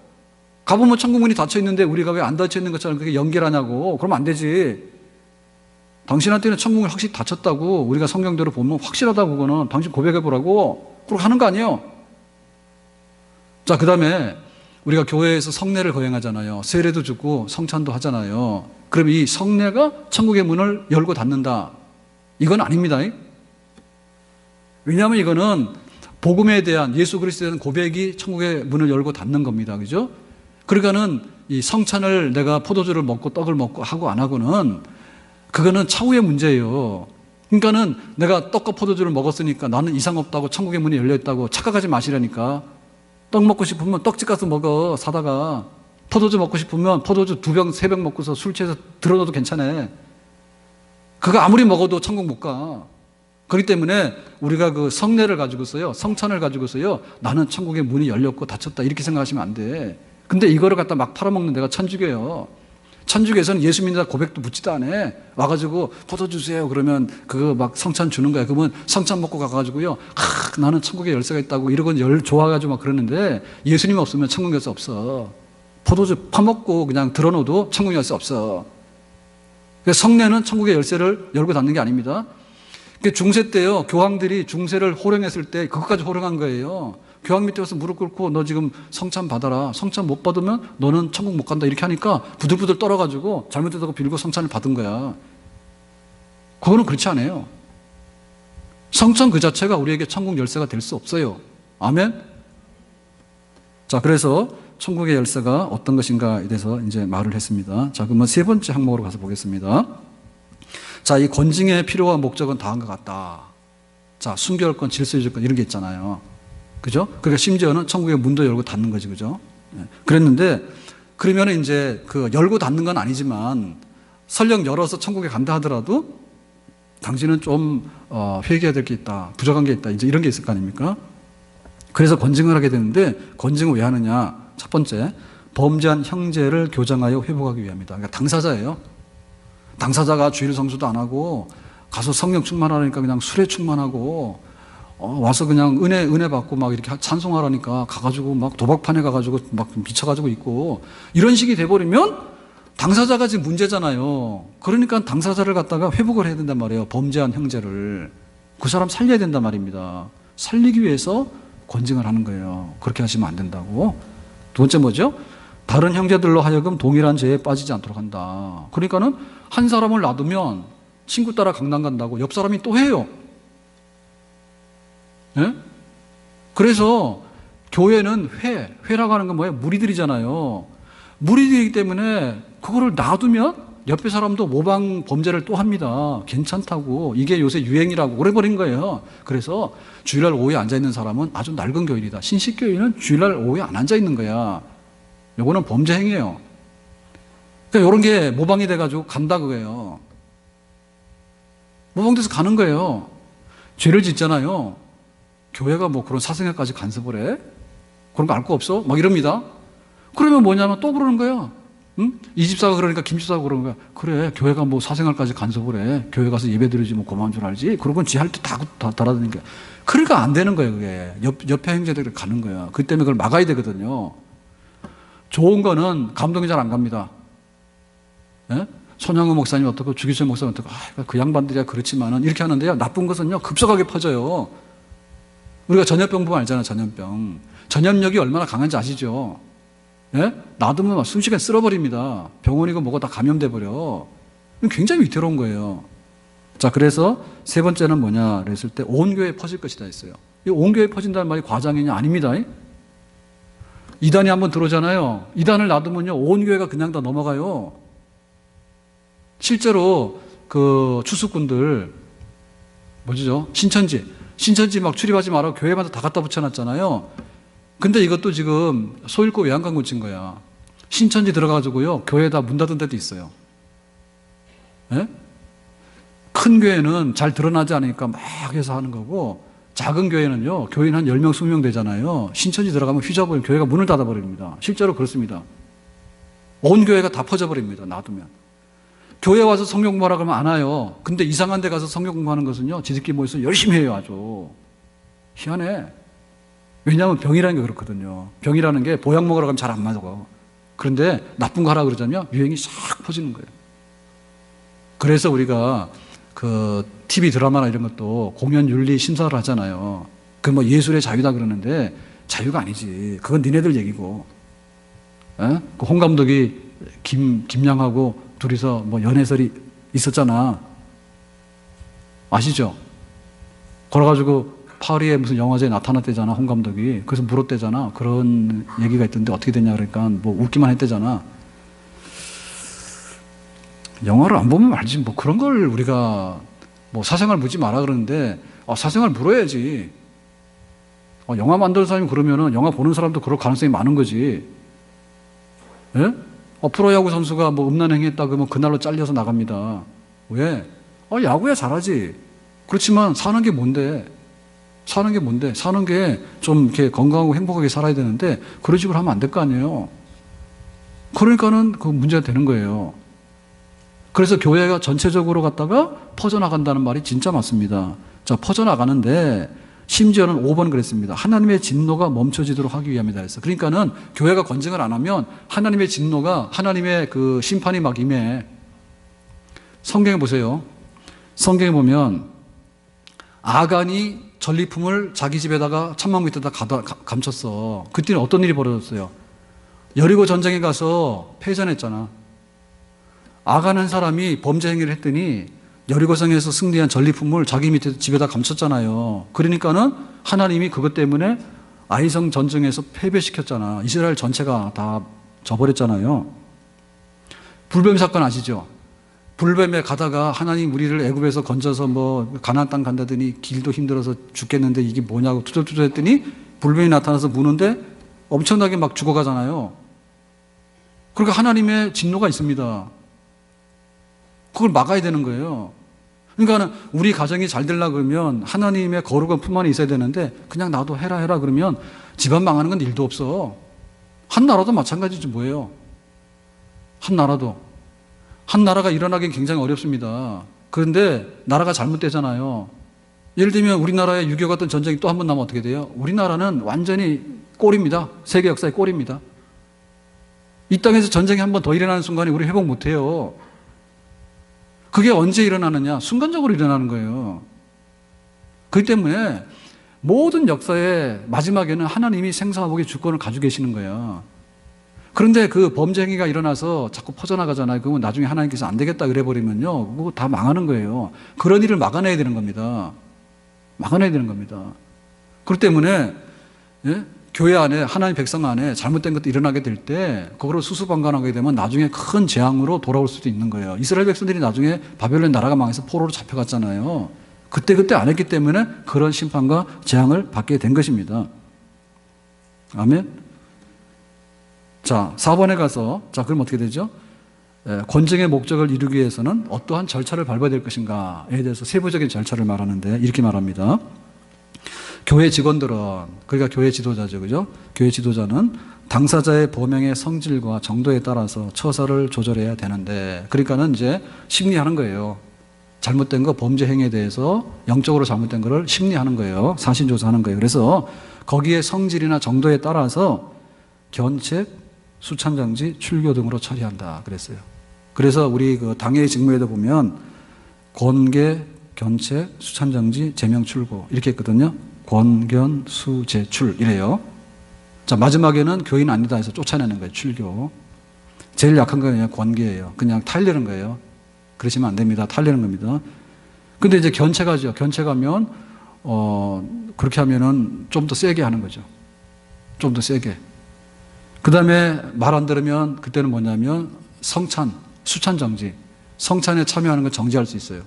가보면 천국 문이 닫혀 있는데 우리가 왜 안 닫혀 있는 것처럼 그렇게 연결하냐고. 그러면 안 되지. 당신한테는 천국을 확실히 닫혔다고 우리가 성경대로 보면 확실하다고 그거는 당신 고백해보라고. 그렇게 하는 거 아니에요. 자, 그 다음에 우리가 교회에서 성례를 거행하잖아요. 세례도 주고 성찬도 하잖아요. 그럼 이 성례가 천국의 문을 열고 닫는다. 이건 아닙니다. 왜냐하면 이거는 복음에 대한 예수 그리스도에 대한 고백이 천국의 문을 열고 닫는 겁니다. 그죠? 그러니까는 이 성찬을 내가 포도주를 먹고 떡을 먹고 하고 안 하고는 그거는 차후의 문제예요. 그러니까는 내가 떡과 포도주를 먹었으니까 나는 이상 없다고 천국의 문이 열려 있다고 착각하지 마시라니까. 떡 먹고 싶으면 떡집 가서 먹어 사다가. 포도주 먹고 싶으면 포도주 2병 3병 먹고서 술 취해서 들어넣어도 괜찮아. 그거 아무리 먹어도 천국 못 가. 그렇기 때문에 우리가 그 성례를 가지고서요, 성찬을 가지고서요, 나는 천국의 문이 열렸고 닫혔다 이렇게 생각하시면 안 돼. 근데 이거를 갖다 막 팔아먹는 데가 천주교예요. 천주교에서는 예수 믿는다 고백도 묻지도 않아. 와가지고 포도 주세요 그러면 그거 막 성찬 주는 거야. 그러면 성찬 먹고 가가지고요, 나는 천국에 열쇠가 있다고 이러고 좋아가지고 막 그러는데 예수님 없으면 천국 열쇠 없어. 포도주 파먹고 그냥 들어놓어도 천국 열쇠 없어. 그래서 성례는 천국의 열쇠를 열고 닫는 게 아닙니다. 중세 때요, 교황들이 중세를 호령했을 때 그것까지 호령한 거예요. 교황 밑에 가서 무릎 꿇고 너 지금 성찬 받아라. 성찬 못 받으면 너는 천국 못 간다. 이렇게 하니까 부들부들 떨어가지고 잘못했다고 빌고 성찬을 받은 거야. 그거는 그렇지 않아요. 성찬 그 자체가 우리에게 천국 열쇠가 될 수 없어요. 아멘? 자, 그래서 천국의 열쇠가 어떤 것인가에 대해서 이제 말을 했습니다. 자, 그러면 세 번째 항목으로 가서 보겠습니다. 자, 이 권징의 필요와 목적은 다음과 같다. 자, 순결권, 질서유지권 이런 게 있잖아요. 그죠? 그러니까 심지어는 천국의 문도 열고 닫는 거지, 그죠? 그랬는데, 그러면 이제 그 열고 닫는 건 아니지만, 설령 열어서 천국에 간다 하더라도, 당신은 좀, 회개해야 될 게 있다. 부족한 게 있다. 이제 이런 게 있을 거 아닙니까? 그래서 권징을 하게 되는데, 권징을 왜 하느냐? 첫 번째, 범죄한 형제를 교정하여 회복하기 위함이다. 그러니까 당사자예요. 당사자가 주일 성수도 안 하고, 가서 성령 충만하니까 그냥 술에 충만하고, 와서 그냥 은혜 받고 막 이렇게 찬송하라니까 가가지고 막 도박판에 가가지고 막 미쳐가지고 있고 이런 식이 돼버리면 당사자가 지금 문제잖아요. 그러니까 당사자를 갖다가 회복을 해야 된단 말이에요. 범죄한 형제를. 그 사람 살려야 된단 말입니다. 살리기 위해서 권징을 하는 거예요. 그렇게 하시면 안 된다고. 두 번째 뭐죠? 다른 형제들로 하여금 동일한 죄에 빠지지 않도록 한다. 그러니까는 한 사람을 놔두면 친구 따라 강남 간다고 옆 사람이 또 해요. 예? 그래서 교회는 회라고 하는 건 뭐예요? 무리들이잖아요. 무리들이기 때문에 그거를 놔두면 옆에 사람도 모방 범죄를 또 합니다. 괜찮다고. 이게 요새 유행이라고 오래버린 거예요. 그래서 주일날 오후에 앉아있는 사람은 아주 낡은 교인이다. 신식교인은 주일날 오후에 안 앉아있는 거야. 요거는 범죄 행위예요. 그러니까 이런 게 모방이 돼가지고 간다 그거예요. 모방돼서 가는 거예요. 죄를 짓잖아요. 교회가 뭐 그런 사생활까지 간섭을 해? 그런 거 알 거 없어? 막 이럽니다. 그러면 뭐냐면 또 그러는 거야. 응? 이 집사가 그러니까 김 집사가 그러는 거야. 그래, 교회가 뭐 사생활까지 간섭을 해. 교회 가서 예배 드리지 뭐 고마운 줄 알지? 그런 건 지 할 때 다 달아드는 거야. 그러니까 안 되는 거예요, 그게. 옆에 형제들이 가는 거야. 그 때문에 그걸 막아야 되거든요. 좋은 거는 감동이 잘 안 갑니다. 예? 손양호 목사님 어떻고 주기철 목사님 어떻고 그 양반들이야 그렇지만은 이렇게 하는데요. 나쁜 것은요 급속하게 퍼져요. 우리가 전염병 보면 알잖아요. 전염병. 전염력이 얼마나 강한지 아시죠? 예? 놔두면 막 순식간에 쓸어버립니다. 병원이고 뭐고 다 감염돼 버려. 굉장히 위태로운 거예요. 자, 그래서 세 번째는 뭐냐 그랬을 때 온 교회에 퍼질 것이다 했어요. 이 온 교회에 퍼진다는 말이 과장이냐? 아닙니다. 이단이 한번 들어오잖아요. 이단을 놔두면요, 온 교회가 그냥 다 넘어가요. 실제로 그 추수꾼들, 뭐죠? 신천지 막 출입하지 말라고 교회마다 다 갖다 붙여놨잖아요. 근데 이것도 지금 소잃고 외양간 고친 거야. 신천지 들어가가지고요, 교회 다 문 닫은 데도 있어요. 예? 큰 교회는 잘 드러나지 않으니까 막 해서 하는 거고, 작은 교회는요, 교인 한 10명, 20명 되잖아요. 신천지 들어가면 휘저어버리면 교회가 문을 닫아버립니다. 실제로 그렇습니다. 온 교회가 다 퍼져버립니다. 놔두면. 교회 와서 성경 공부하라 그러면 안 와요. 근데 이상한 데 가서 성경 공부하는 것은요, 지들끼리 모여서 열심히 해요, 아주. 희한해. 왜냐하면 병이라는 게 그렇거든요. 병이라는 게 보약 먹으러 가면 잘 안 맞아. 그런데 나쁜 거 하라 그러자면 유행이 싹 퍼지는 거예요. 그래서 우리가 그 TV 드라마나 이런 것도 공연 윤리 심사를 하잖아요. 그 뭐 예술의 자유다 그러는데 자유가 아니지. 그건 니네들 얘기고. 에? 그 홍 감독이 김양하고 둘이서 뭐 연애설이 있었잖아. 아시죠? 그래가지고 파리에 무슨 영화제에 나타났대잖아, 홍 감독이. 그래서 물었대잖아. 그런 얘기가 있던데 어떻게 됐냐 그러니까 뭐 웃기만 했대잖아. 영화를 안 보면 말지 뭐 그런 걸 우리가 뭐 사생활 묻지 마라 그러는데 사생활 물어야지. 영화 만드는 사람이 그러면은 영화 보는 사람도 그럴 가능성이 많은 거지. 예? 프로야구 선수가 뭐 음란행위 했다 그러면 그날로 잘려서 나갑니다. 왜? 야구야 잘하지. 그렇지만 사는 게 뭔데? 사는 게 좀 이렇게 건강하고 행복하게 살아야 되는데 그런 식으로 하면 안 될 거 아니에요. 그러니까는 그 문제가 되는 거예요. 그래서 교회가 전체적으로 갔다가 퍼져나간다는 말이 진짜 맞습니다. 자, 퍼져나가는데 심지어는 5번 그랬습니다. 하나님의 진노가 멈춰지도록 하기 위함이다 했어. 그러니까는 교회가 건증을 안 하면 하나님의 진노가, 하나님의 그 심판이 막 임해. 성경에 보세요. 성경에 보면 아간이 전리품을 자기 집에다가 천막 밑에다 감췄어. 그때는 어떤 일이 벌어졌어요? 여리고 전쟁에 가서 패전했잖아. 아간 한 사람이 범죄 행위를 했더니 여리고성에서 승리한 전리품을 자기 밑에 집에다 감췄잖아요. 그러니까는 하나님이 그것 때문에 아이성 전쟁에서 패배시켰잖아. 이스라엘 전체가 다 져버렸잖아요. 불뱀 사건 아시죠? 불뱀에 가다가 하나님 우리를 애굽에서 건져서 뭐 가나안 땅 간다더니 길도 힘들어서 죽겠는데 이게 뭐냐고 투덜투덜 했더니 불뱀이 나타나서 무는데 엄청나게 막 죽어가잖아요. 그러니까 하나님의 진노가 있습니다. 그걸 막아야 되는 거예요. 그러니까 우리 가정이 잘 되려고 그러면 하나님의 거룩한 품 안에 있어야 되는데 그냥 나도 해라 그러면 집안 망하는 건 일도 없어. 한 나라도 마찬가지지 뭐예요. 한 나라가 일어나긴 굉장히 어렵습니다. 그런데 나라가 잘못되잖아요. 예를 들면 우리나라에 6.25 같은 전쟁이 또 한 번 나면 어떻게 돼요? 우리나라는 완전히 꼴입니다. 세계 역사의 꼴입니다. 이 땅에서 전쟁이 한 번 더 일어나는 순간에 우리 회복 못해요. 그게 언제 일어나느냐? 순간적으로 일어나는 거예요. 그렇기 때문에 모든 역사의 마지막에는 하나님이 생사화복의 주권을 가지고 계시는 거예요. 그런데 그 범죄 행위가 일어나서 자꾸 퍼져나가잖아요. 그러면 나중에 하나님께서 안 되겠다 그래버리면요, 그거 다 망하는 거예요. 그런 일을 막아내야 되는 겁니다. 막아내야 되는 겁니다. 그렇기 때문에 교회 안에, 하나님 백성 안에 잘못된 것도 일어나게 될 때 그거를 수수방관하게 되면 나중에 큰 재앙으로 돌아올 수도 있는 거예요. 이스라엘 백성들이 나중에 바벨론 나라가 망해서 포로로 잡혀갔잖아요. 그때 안 했기 때문에 그런 심판과 재앙을 받게 된 것입니다. 아멘. 자, 4번에 가서, 자, 그럼 어떻게 되죠? 권증의 목적을 이루기 위해서는 어떠한 절차를 밟아야 될 것인가에 대해서 세부적인 절차를 말하는데 이렇게 말합니다. 교회 직원들은, 그러니까 교회 지도자죠, 그죠? 교회 지도자는 당사자의 범행의 성질과 정도에 따라서 처사를 조절해야 되는데, 그러니까는 이제 심리하는 거예요. 잘못된 거, 범죄 행위에 대해서 영적으로 잘못된 거를 심리하는 거예요. 사신조사하는 거예요. 그래서 거기에 성질이나 정도에 따라서 견책, 수찬장지, 출교 등으로 처리한다 그랬어요. 그래서 우리 그 당회의 직무에도 보면 권계, 견책, 수찬장지, 제명, 출고 이렇게 했거든요. 권견, 수, 제, 출 이래요. 자, 마지막에는 교인 아니다 해서 쫓아내는 거예요. 출교. 제일 약한 건 그냥 권계예요. 그냥 탈내는 거예요. 그러시면 안 됩니다. 탈내는 겁니다. 근데 이제 견책하죠. 견책하면 그렇게 하면은 좀 더 세게 하는 거죠. 좀 더 세게. 그 다음에 말 안 들으면 그때는 뭐냐면 성찬, 수찬 정지. 성찬에 참여하는 건 정지할 수 있어요.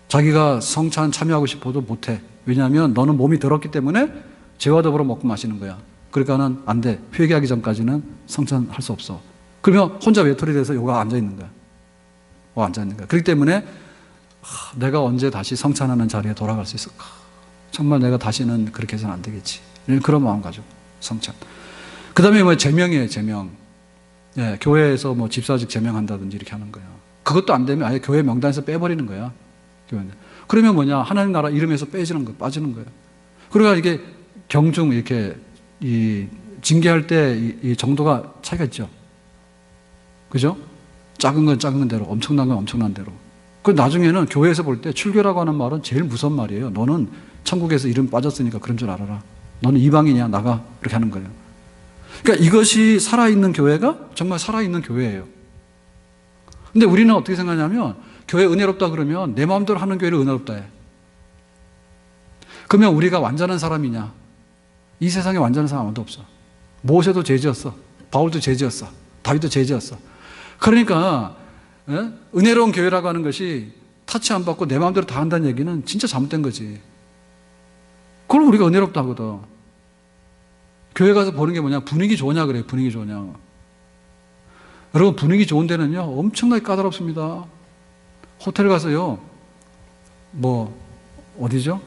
자기가 성찬 참여하고 싶어도 못해. 왜냐하면 너는 몸이 더럽기 때문에 죄와 더불어 먹고 마시는 거야. 그러니까는 안 돼. 회개하기 전까지는 성찬할 수 없어. 그러면 혼자 외톨이 돼서 요가 앉아 있는 거야. 앉아 있는 거야. 그렇기 때문에 내가 언제 다시 성찬하는 자리에 돌아갈 수 있을까? 정말 내가 다시는 그렇게 해서는 안 되겠지. 그런 마음 가지고 성찬. 그 다음에 뭐 제명이에요, 제명. 예, 교회에서 뭐 집사직 제명한다든지 이렇게 하는 거야. 그것도 안 되면 아예 교회 명단에서 빼버리는 거야. 그러면 뭐냐? 하나님 나라 이름에서 빠지는 거야. 그러니까 이게 경중 이렇게 이 징계할 때 이 정도가 차이가 있죠. 그죠? 작은 건 작은 대로, 엄청난 건 엄청난 대로. 그 나중에는 교회에서 볼 때 출교라고 하는 말은 제일 무서운 말이에요. 너는 천국에서 이름 빠졌으니까 그런 줄 알아라. 너는 이방인이야, 나가. 이렇게 하는 거예요. 그러니까 이것이 살아있는 교회가 정말 살아있는 교회예요. 근데 우리는 어떻게 생각하냐면 교회 은혜롭다 그러면 내 마음대로 하는 교회를 은혜롭다 해. 그러면 우리가 완전한 사람이냐? 이 세상에 완전한 사람 아무도 없어. 모세도 죄지었어. 바울도 죄지었어. 다윗도 죄지었어. 그러니까 은혜로운 교회라고 하는 것이 타치 안 받고 내 마음대로 다 한다는 얘기는 진짜 잘못된 거지. 그걸 우리가 은혜롭다 하거든. 교회 가서 보는 게 뭐냐? 분위기 좋으냐 그래요. 분위기 좋으냐. 여러분 분위기 좋은 데는요 엄청나게 까다롭습니다. 호텔 가서요 뭐 어디죠?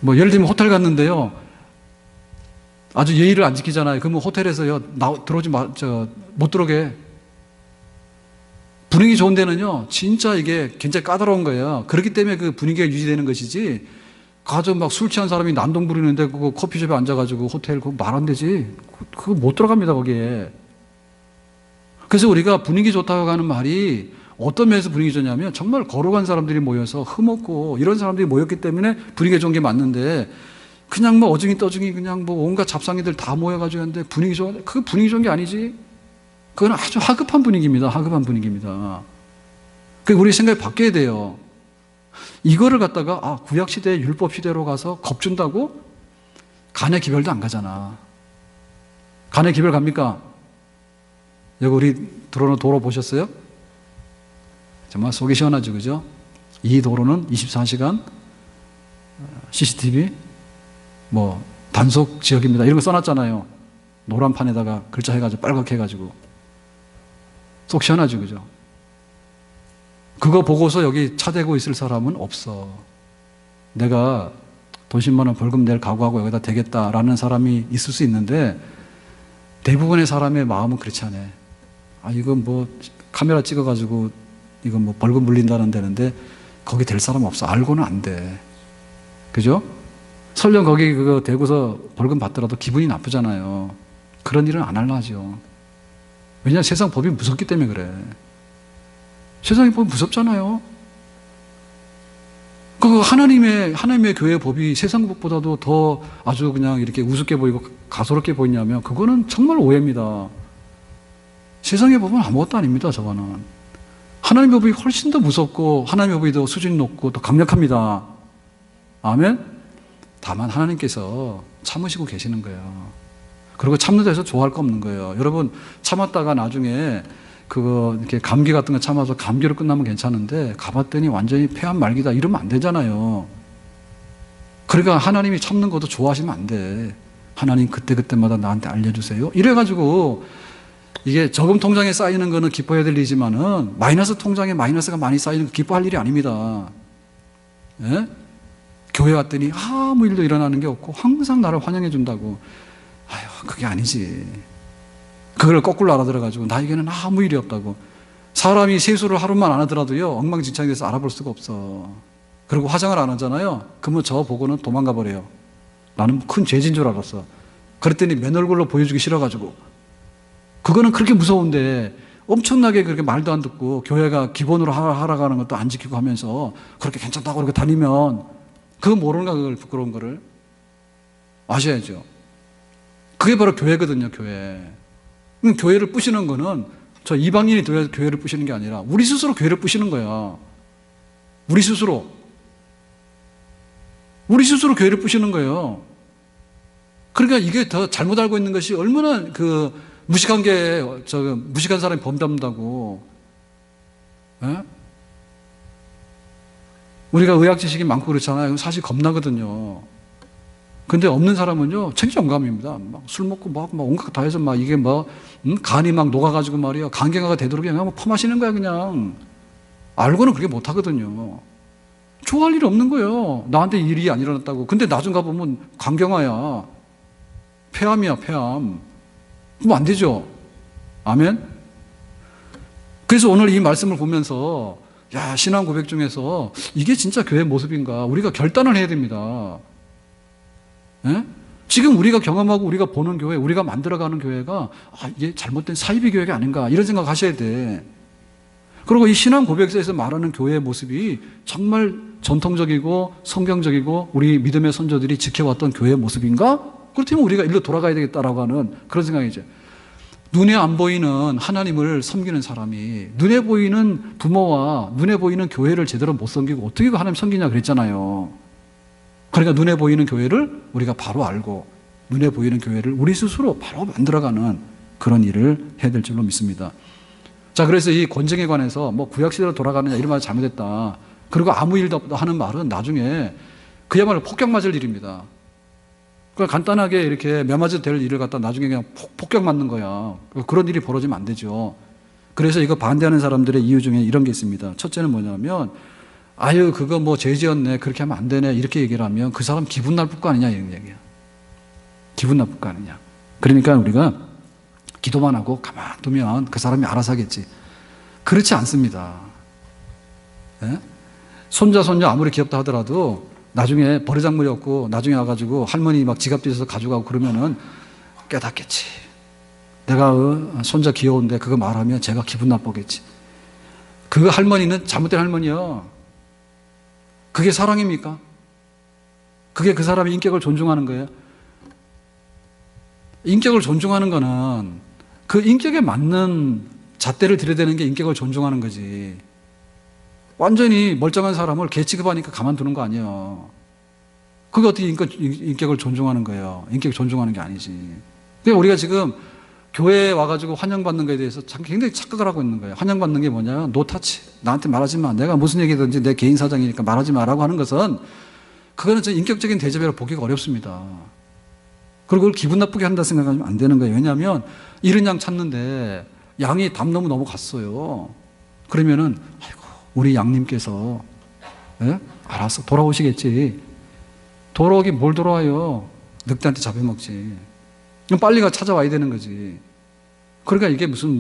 뭐 예를 들면 호텔 갔는데요 아주 예의를 안 지키잖아요. 그러면 호텔에서요 들어오지 못 들어오게. 분위기 좋은 데는요 진짜 이게 굉장히 까다로운 거예요. 그렇기 때문에 그 분위기가 유지되는 것이지 가서 막 술 취한 사람이 난동 부리는데 그거 커피숍에 앉아가지고 호텔 그거 말 안 되지. 그거 못 들어갑니다 거기에. 그래서 우리가 분위기 좋다고 하는 말이 어떤 면에서 분위기 좋냐면 정말 거룩한 사람들이 모여서 흠없고 이런 사람들이 모였기 때문에 분위기가 좋은 게 맞는데 그냥 뭐 어중이 떠중이 그냥 뭐 온갖 잡상이들 다 모여가지고 하는데 분위기 좋아. 그거 분위기 좋은 게 아니지. 그건 아주 하급한 분위기입니다. 하급한 분위기입니다. 그 우리 생각이 바뀌어야 돼요. 이거를 갖다가 구약시대 율법시대로 가서 겁준다고 간의 기별도 안 가잖아. 간의 기별 갑니까? 여기 우리 들어오는 도로 보셨어요? 정말 속이 시원하죠, 그죠? 이 도로는 24시간 CCTV 뭐 단속 지역입니다. 이런 거 써놨잖아요. 노란 판에다가 글자 해가지고 빨갛게 해가지고 속 시원하죠, 그죠? 그거 보고서 여기 차대고 있을 사람은 없어. 내가 돈 10만 원 벌금 낼 각오하고 여기다 대겠다라는 사람이 있을 수 있는데 대부분의 사람의 마음은 그렇지 않아요. 이건 뭐 카메라 찍어가지고 이건 뭐 벌금 물린다는 데는데 거기 될 사람 없어. 알고는 안 돼. 그죠? 설령 거기 그거 대고서 벌금 받더라도 기분이 나쁘잖아요. 그런 일은 안 하려 하죠. 왜냐하면 세상 법이 무섭기 때문에 그래. 세상의 법이 무섭잖아요. 그 하나님의 교회의 법이 세상 법보다도 더 아주 그냥 이렇게 우습게 보이고 가소롭게 보이냐면 그거는 정말 오해입니다. 세상의 법은 아무것도 아닙니다. 저거는 하나님의 법이 훨씬 더 무섭고 하나님의 법이 더 수준이 높고 더 강력합니다. 아멘. 다만 하나님께서 참으시고 계시는 거예요. 그리고 참는 데서 좋아할 거 없는 거예요. 여러분 참았다가 나중에 그거 이렇게 감기 같은 거 참아서 감기로 끝나면 괜찮은데 가봤더니 완전히 폐암 말기다 이러면 안 되잖아요. 그러니까 하나님이 참는 것도 좋아하시면 안 돼. 하나님 그때그때마다 나한테 알려주세요. 이래가지고 이게 저금 통장에 쌓이는 거는 기뻐해야 될 일이지만은 마이너스 통장에 마이너스가 많이 쌓이는 거 기뻐할 일이 아닙니다. 예? 교회 왔더니 아무 일도 일어나는 게 없고 항상 나를 환영해 준다고. 그게 아니지. 그걸 거꾸로 알아들어가지고 나에게는 아무 일이 없다고. 사람이 세수를 하루만 안 하더라도요 엉망진창이 돼서 알아볼 수가 없어. 그리고 화장을 안 하잖아요. 그러면 저 보고는 도망가 버려요. 나는 큰 죄진 줄 알았어. 그랬더니 맨 얼굴로 보여주기 싫어가지고. 그거는 그렇게 무서운데 엄청나게 그렇게 말도 안 듣고 교회가 기본으로 하라고 하는 것도 안 지키고 하면서 그렇게 괜찮다고 그렇게 다니면 그거 모르는가. 그걸 부끄러운 거를 아셔야죠. 그게 바로 교회거든요. 교회를 부시는 거는 저 이방인이 교회를 부시는 게 아니라 우리 스스로 교회를 부시는 거야. 우리 스스로 교회를 부시는 거예요. 그러니까 이게 더 잘못 알고 있는 것이 얼마나 그 무식한 사람이 범담다고. 예? 우리가 의학 지식이 많고 그렇잖아요. 사실 겁나거든요. 근데 없는 사람은요, 책정감입니다. 막 술 먹고 막 온갖 다 해서 막 이게 간이 막 녹아가지고 말이야. 간경화가 되도록 그냥 막 퍼마시는 거야, 그냥. 알고는 그렇게 못 하거든요. 좋아할 일이 없는 거예요. 나한테 일이 안 일어났다고. 근데 나중 가보면 간경화야. 폐암이야, 폐암. 그럼 안 되죠. 아멘? 그래서 오늘 이 말씀을 보면서, 야, 신앙 고백 중에서 이게 진짜 교회 모습인가? 우리가 결단을 해야 됩니다. 예? 지금 우리가 경험하고 우리가 보는 교회, 우리가 만들어가는 교회가 이게 잘못된 사이비 교회가 아닌가 이런 생각 하셔야 돼. 그리고 이 신앙 고백서에서 말하는 교회의 모습이 정말 전통적이고 성경적이고 우리 믿음의 선조들이 지켜왔던 교회의 모습인가? 그렇다면 우리가 일로 돌아가야 되겠다라고 하는 그런 생각이죠. 눈에 안 보이는 하나님을 섬기는 사람이 눈에 보이는 부모와 눈에 보이는 교회를 제대로 못 섬기고 어떻게 그 하나님 섬기냐 그랬잖아요. 그러니까 눈에 보이는 교회를 우리가 바로 알고 눈에 보이는 교회를 우리 스스로 바로 만들어가는 그런 일을 해야 될 줄로 믿습니다. 자, 그래서 이 권징에 관해서 구약시대로 돌아가느냐 이런 말이 잘못됐다. 그리고 아무 일도 없다 하는 말은 나중에 그야말로 폭격 맞을 일입니다. 그러니까 간단하게 이렇게 매맞아도 될 일을 갖다 나중에 그냥 폭격 맞는 거야. 그런 일이 벌어지면 안 되죠. 그래서 이거 반대하는 사람들의 이유 중에 이런 게 있습니다. 첫째는 뭐냐면 아유 그거 죄 지었네 그렇게 하면 안 되네 이렇게 얘기를 하면 그 사람 기분 나쁠 거 아니냐 이런 얘기야. 기분 나쁠 거 아니냐. 그러니까 우리가 기도만 하고 가만 두면 그 사람이 알아서 하겠지. 그렇지 않습니다. 예? 손자 손녀 아무리 귀엽다 하더라도 나중에 버르장물이 없고 나중에 와가지고 할머니 막 지갑 뒤에서 가져가고 그러면은 깨닫겠지. 내가 손자 귀여운데 그거 말하면 제가 기분 나쁘겠지. 그 할머니는 잘못된 할머니야. 그게 사랑입니까? 그게 그 사람의 인격을 존중하는 거예요? 인격을 존중하는 거는 그 인격에 맞는 잣대를 들여대는 게 인격을 존중하는 거지. 완전히 멀쩡한 사람을 개 취급하니까 가만두는 거 아니에요. 그게 어떻게 인격을 존중하는 거예요? 인격을 존중하는 게 아니지. 그러니까 우리가 지금 교회에 와가지고 환영받는 거에 대해서 굉장히 착각을 하고 있는 거예요. 환영받는 게 뭐냐면 노타치. 나한테 말하지 마. 내가 무슨 얘기든지 내 개인 사정이니까 말하지 마라고 하는 것은 그거는 저 인격적인 대접이라고 보기가 어렵습니다. 그리고 그걸 기분 나쁘게 한다 생각하면 안 되는 거예요. 왜냐하면 이른 양 찾는데 양이 담 너무 갔어요. 그러면은 아이고 우리 양님께서 알았어 돌아오시겠지. 돌아오긴 뭘 돌아와요. 늑대한테 잡혀먹지. 그럼 빨리 찾아와야 되는 거지. 그러니까 이게 무슨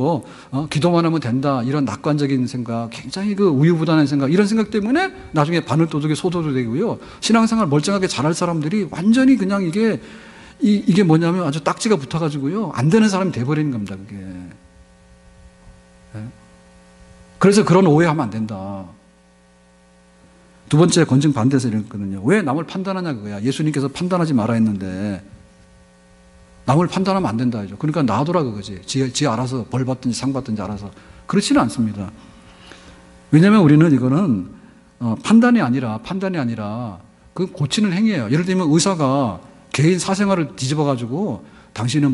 기도만 하면 된다 이런 낙관적인 생각, 굉장히 그 우유부단한 생각, 이런 생각 때문에 나중에 바늘도둑에 소도도 되고요. 신앙생활 멀쩡하게 잘할 사람들이 완전히 그냥 이게 뭐냐면 아주 딱지가 붙어가지고요 안 되는 사람이 돼버리는 겁니다. 그게. 그래서 그런 오해하면 안 된다. 두 번째 권징 반대에서 이랬거든요. 왜 남을 판단하냐 그거야. 예수님께서 판단하지 마라 했는데 남을 판단하면 안 된다 하죠. 그러니까 놔둬라 그거지. 지 알아서 벌 받든지 상 받든지 알아서. 그렇지는 않습니다. 왜냐하면 우리는 이거는 판단이 아니라 그 고치는 행위예요. 예를 들면 의사가 개인 사생활을 뒤집어가지고 당신은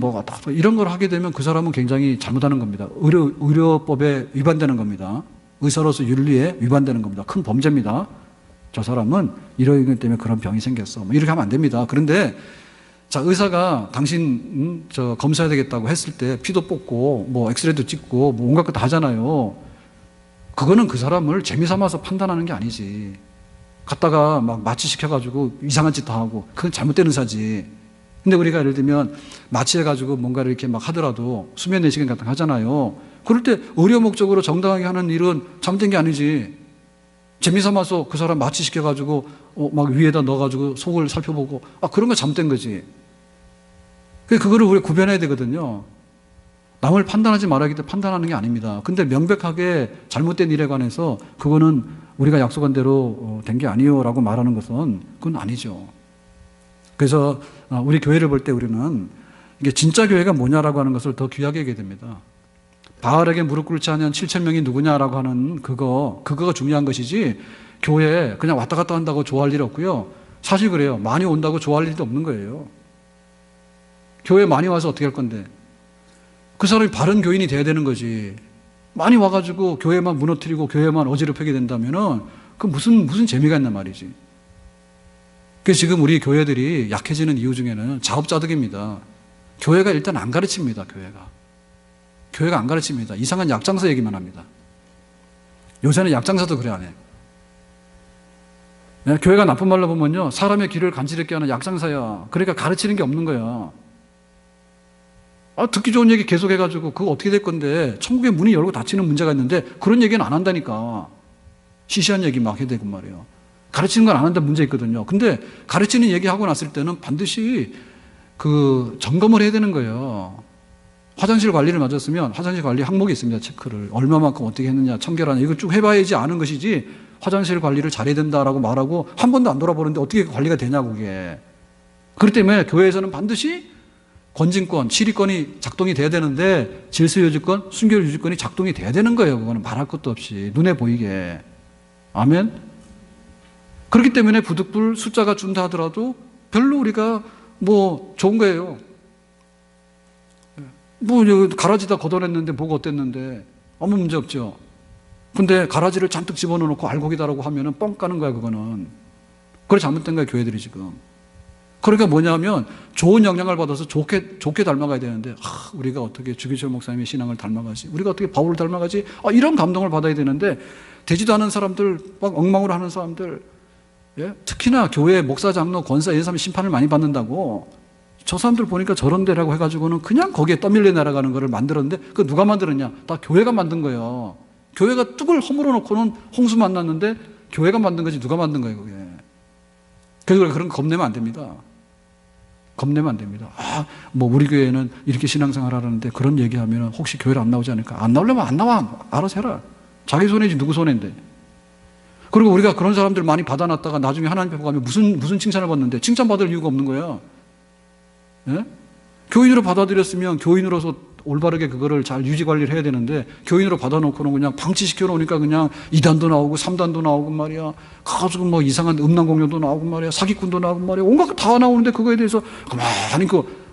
이런 걸 하게 되면 그 사람은 굉장히 잘못하는 겁니다. 의료법에 위반되는 겁니다. 의사로서 윤리에 위반되는 겁니다. 큰 범죄입니다. 저 사람은 이런 것 때문에 그런 병이 생겼어. 이렇게 하면 안 됩니다. 그런데 자, 의사가 당신 검사해야 되겠다고 했을 때 피도 뽑고 엑스레이도 찍고 온갖 거 다 하잖아요. 그거는 그 사람을 재미삼아서 판단하는 게 아니지. 갔다가 막 마취시켜가지고 이상한 짓 다 하고 그건 잘못된 의사지. 근데 우리가 예를 들면 마취해가지고 뭔가를 이렇게 막 하더라도 수면 내시경 같은 거 하잖아요. 그럴 때 의료 목적으로 정당하게 하는 일은 잘못된 게 아니지. 재미삼아서 그 사람 마취시켜가지고 막 위에다 넣어가지고 속을 살펴보고 그런 거 잘못된 거지. 그거를 우리가 구별해야 되거든요. 남을 판단하지 말아야 하기 때문에 판단하는 게 아닙니다. 근데 명백하게 잘못된 일에 관해서 그거는 우리가 약속한 대로 된 게 아니요 라고 말하는 것은 그건 아니죠. 그래서 우리 교회를 볼 때 우리는 이게 진짜 교회가 뭐냐라고 하는 것을 더 귀하게 얘기해야 됩니다. 바알에게 무릎 꿇지 않은 7,000명이 누구냐라고 하는 그거가 중요한 것이지 교회에 그냥 왔다 갔다 한다고 좋아할 일 없고요. 사실 그래요. 많이 온다고 좋아할 일도 없는 거예요. 교회 많이 와서 어떻게 할 건데? 그 사람이 바른 교인이 돼야 되는 거지. 많이 와가지고 교회만 무너뜨리고 교회만 어지럽히게 된다면은 그 무슨 재미가 있단 말이지. 그래서 지금 우리 교회들이 약해지는 이유 중에는 자업자득입니다. 교회가 일단 안 가르칩니다. 교회가 안 가르칩니다. 이상한 약장사 얘기만 합니다. 요새는 약장사도 그래 안 해. 네, 교회가 나쁜 말로 보면요, 사람의 길을 간지럽게 하는 약장사야. 그러니까 가르치는 게 없는 거야. 듣기 좋은 얘기 계속 해가지고 그거 어떻게 될 건데 천국의 문이 열고 닫히는 문제가 있는데 그런 얘기는 안 한다니까. 시시한 얘기 막 해야 되고 말이에요. 가르치는 건 안 한다 문제 있거든요. 근데 가르치는 얘기하고 났을 때는 반드시 그 점검을 해야 되는 거예요. 화장실 관리를 맞았으면 화장실 관리 항목이 있습니다. 체크를. 얼마만큼 어떻게 했느냐, 청결하냐, 이거 쭉 해봐야지 아는 것이지 화장실 관리를 잘해야 된다라고 말하고 한 번도 안 돌아보는데 어떻게 관리가 되냐고 그게. 그렇기 때문에 교회에서는 반드시 권진권, 치리권이 작동이 돼야 되는데 질서유지권, 순결유지권이 작동이 돼야 되는 거예요. 그거는 말할 것도 없이 눈에 보이게. 아멘? 그렇기 때문에 부득불 숫자가 준다 하더라도 별로 우리가 뭐 좋은 거예요. 뭐 가라지다 걷어냈는데 뭐가 어땠는데 아무 문제 없죠. 근데 가라지를 잔뜩 집어넣고 알곡이다라고 하면은 뻥 까는 거야 그거는. 그래 잘못된 거야 교회들이 지금. 그러니까 뭐냐면 좋은 영향을 받아서 좋게 닮아가야 되는데 우리가 어떻게 주기철 목사님의 신앙을 닮아가지, 우리가 어떻게 바울을 닮아가지, 이런 감동을 받아야 되는데 되지도 않은 사람들, 막 엉망으로 하는 사람들, 예? 특히나 교회 목사, 장로, 권사, 이런 사람이 심판을 많이 받는다고. 저 사람들 보니까 저런데라고 해가지고는 그냥 거기에 떠밀려 날아가는 거를 만들었는데 그 누가 만들었냐? 다 교회가 만든 거예요. 교회가 뚝을 허물어 놓고는 홍수 만났는데 교회가 만든 거지 누가 만든 거예요 그게. 그래서 그런 거 겁내면 안 됩니다. 겁내면 안 됩니다. 뭐 우리 교회는 이렇게 신앙생활 하라는데 그런 얘기하면 혹시 교회를 안 나오지 않을까? 안 나오려면 안 나와. 알아서 해라. 자기 손해지 누구 손해인데. 그리고 우리가 그런 사람들 많이 받아놨다가 나중에 하나님 앞에 가면 무슨 칭찬을 받는데 칭찬받을 이유가 없는 거예요. 예? 교인으로 받아들였으면 교인으로서 올바르게 그거를 잘 유지 관리를 해야 되는데 교인으로 받아놓고는 그냥 방치시켜 놓으니까 그냥 2단도 나오고 3단도 나오고 말이야. 가지고 뭐 이상한 음란공연도 나오고 말이야. 사기꾼도 나오고 말이야. 온갖 거 다 나오는데 그거에 대해서 가만히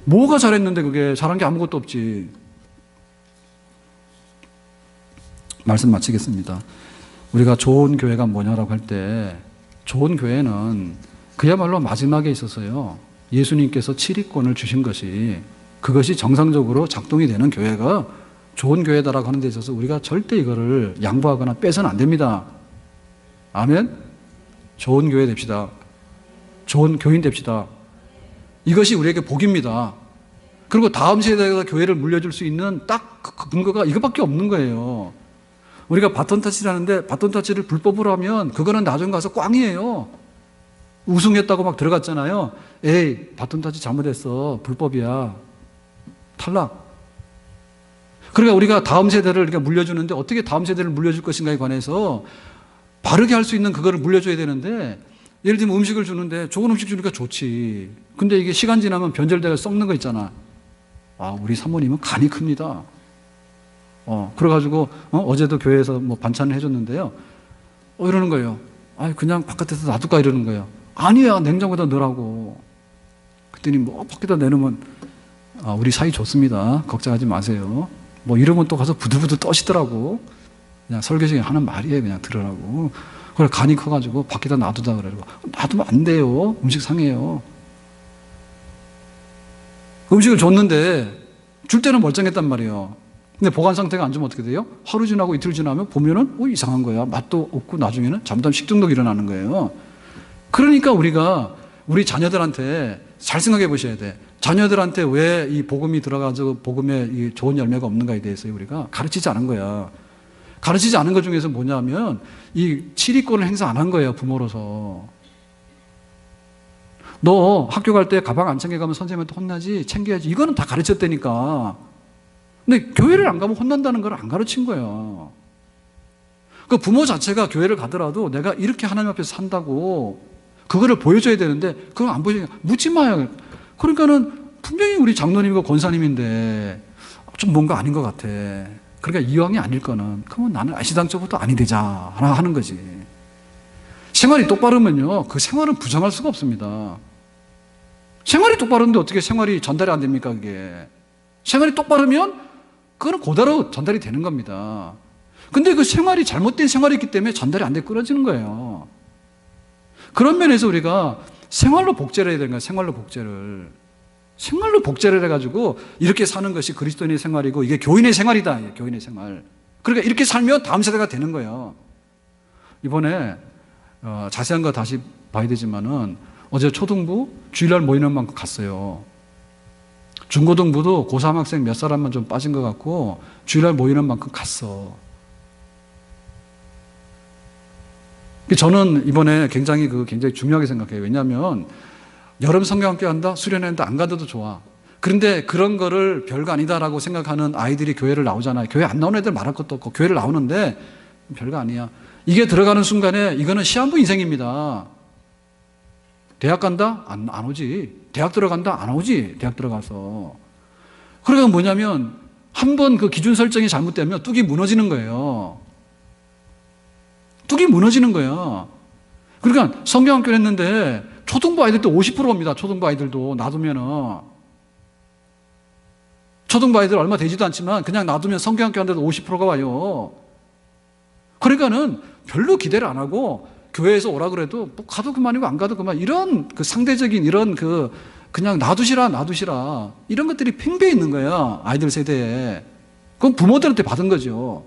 뭐가 잘했는데 그게 잘한 게 아무것도 없지. 말씀 마치겠습니다. 우리가 좋은 교회가 뭐냐라고 할 때 좋은 교회는 그야말로 마지막에 있어서요. 예수님께서 치리권을 주신 것이 그것이 정상적으로 작동이 되는 교회가 좋은 교회다라고 하는 데 있어서 우리가 절대 이거를 양보하거나 빼서는 안 됩니다. 아멘? 좋은 교회 됩시다. 좋은 교인 됩시다. 이것이 우리에게 복입니다. 그리고 다음 세대가 교회를 물려줄 수 있는 딱 그 근거가 이것밖에 없는 거예요. 우리가 바톤 타치를 하는데 바톤 타치를 불법으로 하면 그거는 나중 가서 꽝이에요. 우승했다고 막 들어갔잖아요. 에이, 바톤 타치 잘못했어. 불법이야. 탈락. 그러니까 우리가 다음 세대를 우리가 물려주는데 어떻게 다음 세대를 물려줄 것인가에 관해서 바르게 할 수 있는 그거를 물려줘야 되는데 예를 들면 음식을 주는데 좋은 음식 주니까 좋지. 근데 이게 시간 지나면 변절돼서 썩는 거 있잖아. 우리 사모님은 간이 큽니다. 그래가지고 어제도 교회에서 뭐 반찬을 해줬는데요. 이러는 거예요. 그냥 바깥에서 놔둘까 이러는 거예요. 아니야, 냉장고에다 넣으라고. 그랬더니 뭐 밖에다 내놓으면 우리 사이 좋습니다. 걱정하지 마세요. 뭐 이러면 또 가서 부들부들 떠시더라고. 그냥 설교 중에 하는 말이에요. 그냥 들으라고. 그래 간이 커가지고 밖에다 놔두다 그러고. 놔두면 안 돼요. 음식 상해요. 음식을 줬는데 줄 때는 멀쩡했단 말이에요. 근데 보관 상태가 안 좋으면 어떻게 돼요? 하루 지나고 이틀 지나면 보면은 이상한 거야. 맛도 없고 나중에는 잘못하면 식중독이 일어나는 거예요. 그러니까 우리가 우리 자녀들한테 잘 생각해 보셔야 돼. 자녀들한테 왜 이 복음이 들어가서 복음에 이 좋은 열매가 없는가에 대해서 우리가 가르치지 않은 거야. 가르치지 않은 것 중에서 뭐냐면 이 치리권을 행사 안 한 거예요. 부모로서. 너 학교 갈 때 가방 안 챙겨가면 선생님한테 혼나지, 챙겨야지. 이거는 다 가르쳤다니까. 근데 교회를 안 가면 혼난다는 걸 안 가르친 거야. 그 부모 자체가 교회를 가더라도 내가 이렇게 하나님 앞에서 산다고 그거를 보여줘야 되는데 그걸 안 보여주니까 묻지 마요. 그러니까는 분명히 우리 장로님이고 권사님인데 좀 뭔가 아닌 것 같아. 그러니까 이왕이 아닐 거는 그러면 나는 아시당초부터 아니 되자 하는 거지. 생활이 똑바르면요 그 생활은 부정할 수가 없습니다. 생활이 똑바른데 어떻게 생활이 전달이 안 됩니까, 그게? 생활이 똑바르면 그거는 그대로 전달이 되는 겁니다. 근데 그 생활이 잘못된 생활이기 때문에 전달이 안 돼 끊어지는 거예요. 그런 면에서 우리가 생활로 복제를 해야 되는 거예요, 생활로 복제를. 생활로 복제를 해가지고 이렇게 사는 것이 그리스도인의 생활이고 이게 교인의 생활이다, 이게 교인의 생활. 그러니까 이렇게 살면 다음 세대가 되는 거예요. 이번에 자세한 거 다시 봐야 되지만은 어제 초등부 주일날 모이는 만큼 갔어요. 중고등부도 고3 학생 몇 사람만 좀 빠진 것 같고 주일날 모이는 만큼 갔어. 저는 이번에 굉장히 중요하게 생각해요. 왜냐하면 여름 성경학교 한다, 수련회한다, 안 가도 좋아. 그런데 그런 거를 별거 아니다라고 생각하는 아이들이 교회를 나오잖아요. 교회 안 나오는 애들 말할 것도 없고 교회를 나오는데 별거 아니야. 이게 들어가는 순간에 이거는 시한부 인생입니다. 대학 간다? 안 오지. 대학 들어간다? 안 오지. 대학 들어가서. 그러니까 뭐냐면 한 번 그 기준 설정이 잘못되면 뚝이 무너지는 거예요. 뚝이 무너지는 거야. 그러니까 성경학교를 했는데 초등부 아이들도 50%입니다. 초등부 아이들도 놔두면은. 초등부 아이들 얼마 되지도 않지만 그냥 놔두면 성경학교 하는데도 50%가 와요. 그러니까는 별로 기대를 안 하고 교회에서 오라 그래도 뭐 가도 그만이고 안 가도 그만, 이런 그 상대적인 이런 그냥 놔두시라 이런 것들이 팽배해 있는 거야, 아이들 세대에. 그건 부모들한테 받은 거죠.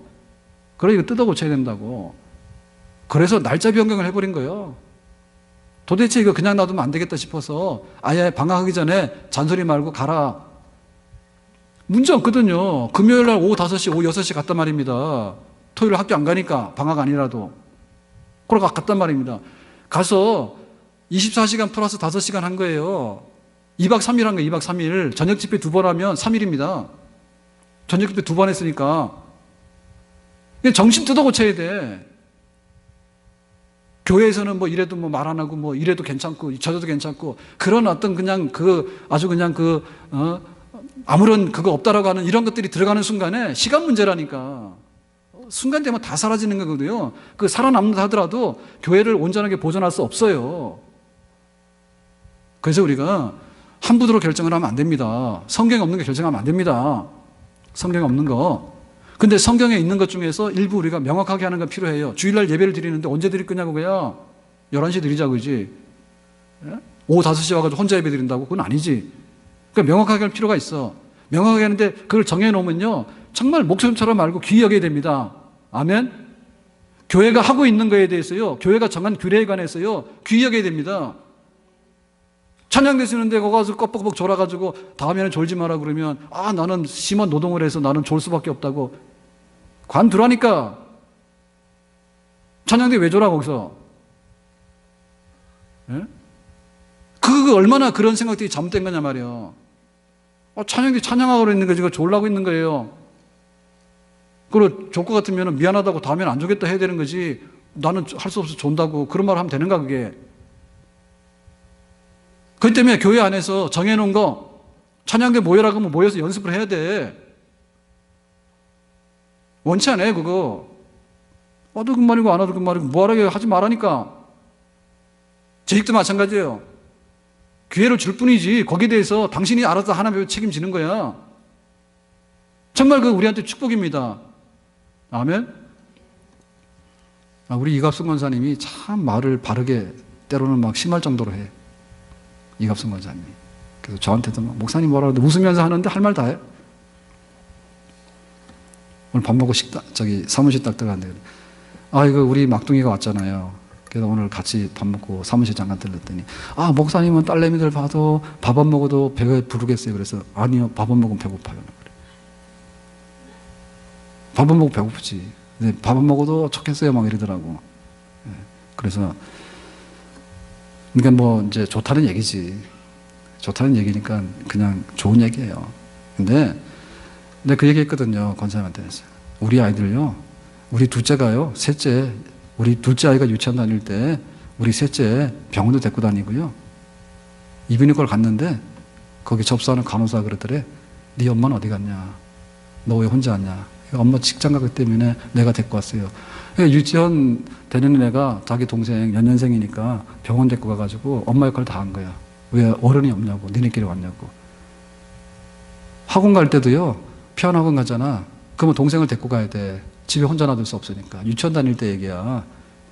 그래 이거 뜯어 고쳐야 된다고. 그래서 날짜 변경을 해버린 거예요. 도대체 이거 그냥 놔두면 안 되겠다 싶어서 아예 방학하기 전에 잔소리 말고 가라. 문제 없거든요. 금요일 날 오후 5시, 오후 6시 갔단 말입니다. 토요일 학교 안 가니까, 방학 아니라도. 그러고 갔단 말입니다. 가서 24시간 플러스 5시간 한 거예요. 2박 3일 한 거예요, 2박 3일. 저녁 집회 2번 하면 3일입니다. 저녁 집회 2번 했으니까. 정신 뜯어 고쳐야 돼. 교회에서는 뭐 이래도 뭐 말 안 하고 뭐 이래도 괜찮고 저래도 괜찮고 그런 어떤 그냥 아주 그냥 아무런 그거 없다라고 하는 이런 것들이 들어가는 순간에 시간 문제라니까. 순간 되면 다 사라지는 거거든요. 그 살아남는다 하더라도 교회를 온전하게 보존할 수 없어요. 그래서 우리가 함부로 결정을 하면 안 됩니다. 성경에 없는 게 결정하면 안 됩니다. 성경에 없는 거. 근데 성경에 있는 것 중에서 일부 우리가 명확하게 하는 건 필요해요. 주일날 예배를 드리는데 언제 드릴 거냐고. 그냥 11시에 드리자고, 그지? 오후 5시에 와가지고 혼자 예배 드린다고? 그건 아니지. 그러니까 명확하게 할 필요가 있어. 명확하게 하는데 그걸 정해놓으면요, 정말 목숨처럼 알고 귀히 여겨야 됩니다. 아멘? 교회가 하고 있는 거에 대해서요, 교회가 정한 규례에 관해서요, 귀히 여겨야 됩니다. 찬양대 쓰는데 거기 가서 껍벅껍벅 졸아가지고 다음에는 졸지 마라 그러면, 나는 심한 노동을 해서 나는 졸 수밖에 없다고. 관두라니까. 찬양대 왜 졸아 거기서? 예? 그거 얼마나 그런 생각들이 잘못된 거냐 말이에요. 찬양대 찬양하고 있는 거지, 졸라고 있는 거예요. 그리고 졸 것 같으면 미안하다고 다음에는 안 졸겠다 해야 되는 거지, 나는 할 수 없어 존다고 그런 말 하면 되는가 그게. 그렇기 때문에 교회 안에서 정해놓은 거, 찬양대 모여라 그러면 모여서 연습을 해야 돼. 원치 않아요 그거. 와도 그 말이고 안 와도 그 말이고 뭐하라게 하지 말라니까. 재직도 마찬가지예요. 기회를 줄 뿐이지 거기에 대해서 당신이 알아서 하나님 책임지는 거야. 정말 그 우리한테 축복입니다. 아멘. 우리 이갑순 권사님이 참 말을 바르게 때로는 막 심할 정도로 해. 이갑순 권사님이. 그래서 저한테도 막 목사님 뭐라 그러는데 웃으면서 하는데 할 말 다 해요. 오늘 밥 먹고 사무실 딱 들어갔는데, 이거 우리 막둥이가 왔잖아요. 그래서 오늘 같이 밥 먹고 사무실 잠깐 들렀더니, 목사님은 딸내미들 봐도 밥 안 먹어도 배가 부르겠어요. 그래서 아니요, 밥 안 먹으면 배고파요. 밥 안 먹으면 배고프지. 근데 밥 안 먹어도 좋겠어요. 막 이러더라고. 그래서 그러니까 뭐 이제 좋다는 얘기지. 좋다는 얘기니까 그냥 좋은 얘기예요. 근데 그 얘기 했거든요, 권사님한테. 우리 아이들요, 우리 둘째가요, 셋째, 우리 둘째 아이가 유치원 다닐 때 우리 셋째 병원도 데리고 다니고요, 이비인후과를 갔는데 거기 접수하는 간호사가 그러더래. 네 엄마는 어디 갔냐? 너 왜 혼자 왔냐? 엄마 직장 가기 때문에 내가 데리고 왔어요. 유치원 다니는 애가 자기 동생 연년생이니까 병원 데리고 가가지고 엄마 역할을 다 한 거야. 왜 어른이 없냐고, 니네끼리 왔냐고. 학원 갈 때도요, 피아노 학원 가잖아. 그러면 동생을 데리고 가야 돼. 집에 혼자 놔둘 수 없으니까. 유치원 다닐 때 얘기야.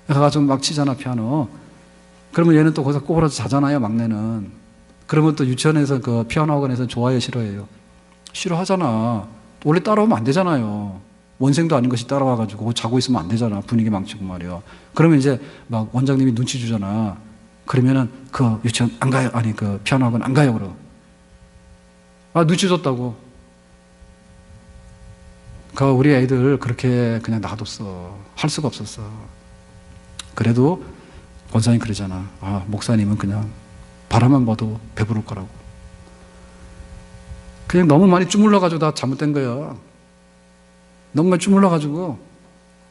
가가지고 막 치잖아, 피아노. 그러면 얘는 또 거기서 꼬부라져 자잖아요, 막내는. 그러면 또 유치원에서 그 피아노 학원에서 좋아해요, 싫어해요? 싫어하잖아. 원래 따라오면 안 되잖아요. 원생도 아닌 것이 따라와가지고 자고 있으면 안 되잖아. 분위기 망치고 말이야. 그러면 이제 막 원장님이 눈치 주잖아. 그러면은 그 유치원 안 가요. 아니 그 피아노 학원 안 가요. 그러. 아, 눈치 줬다고. 그 우리 애들 그렇게 그냥 놔뒀어. 할 수가 없었어. 그래도 권사님 그러잖아. 아, 목사님은 그냥 바라만 봐도 배부를 거라고. 그냥 너무 많이 주물러가지고 다 잘못된 거야. 너무 많이 주물러가지고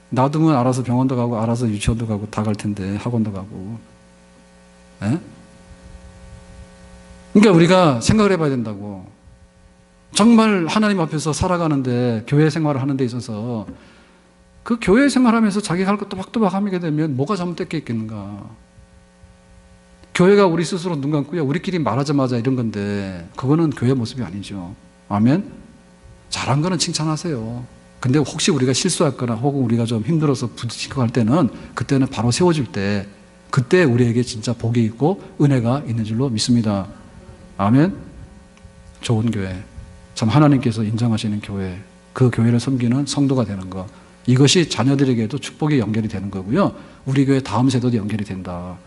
놔두면 알아서 병원도 가고 알아서 유치원도 가고 다 갈 텐데 학원도 가고. 에? 그러니까 우리가 생각을 해봐야 된다고. 정말 하나님 앞에서 살아가는데 교회 생활을 하는 데 있어서 그 교회 생활하면서 자기가 할 것 또박또박 하게 되면 뭐가 잘못될 게 있겠는가. 교회가 우리 스스로 눈 감고요. 우리끼리 말하자마자 이런 건데 그거는 교회 모습이 아니죠. 아멘? 잘한 거는 칭찬하세요. 근데 혹시 우리가 실수했거나 혹은 우리가 좀 힘들어서 부딪히고 할 때는 그때는 바로 세워줄 때 그때 우리에게 진짜 복이 있고 은혜가 있는 줄로 믿습니다. 아멘? 좋은 교회. 참 하나님께서 인정하시는 교회. 그 교회를 섬기는 성도가 되는 것. 이것이 자녀들에게도 축복이 연결이 되는 거고요. 우리 교회 다음 세대도 연결이 된다.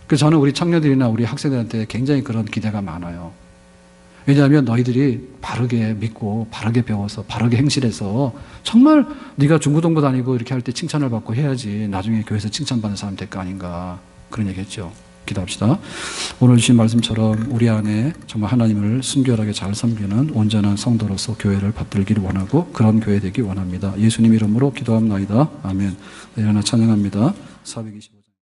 그래서 저는 우리 청년들이나 우리 학생들한테 굉장히 그런 기대가 많아요. 왜냐하면 너희들이 바르게 믿고 바르게 배워서 바르게 행실해서 정말 네가 중고등부 다니고 이렇게 할 때 칭찬을 받고 해야지 나중에 교회에서 칭찬받는 사람 될 거 아닌가 그런 얘기 했죠. 기도합시다. 오늘 주신 말씀처럼 우리 안에 정말 하나님을 순결하게 잘 섬기는 온전한 성도로서 교회를 받들기를 원하고 그런 교회 되기 원합니다. 예수님 이름으로 기도합나이다. 아멘. 네, 하나 찬양합니다. 425장.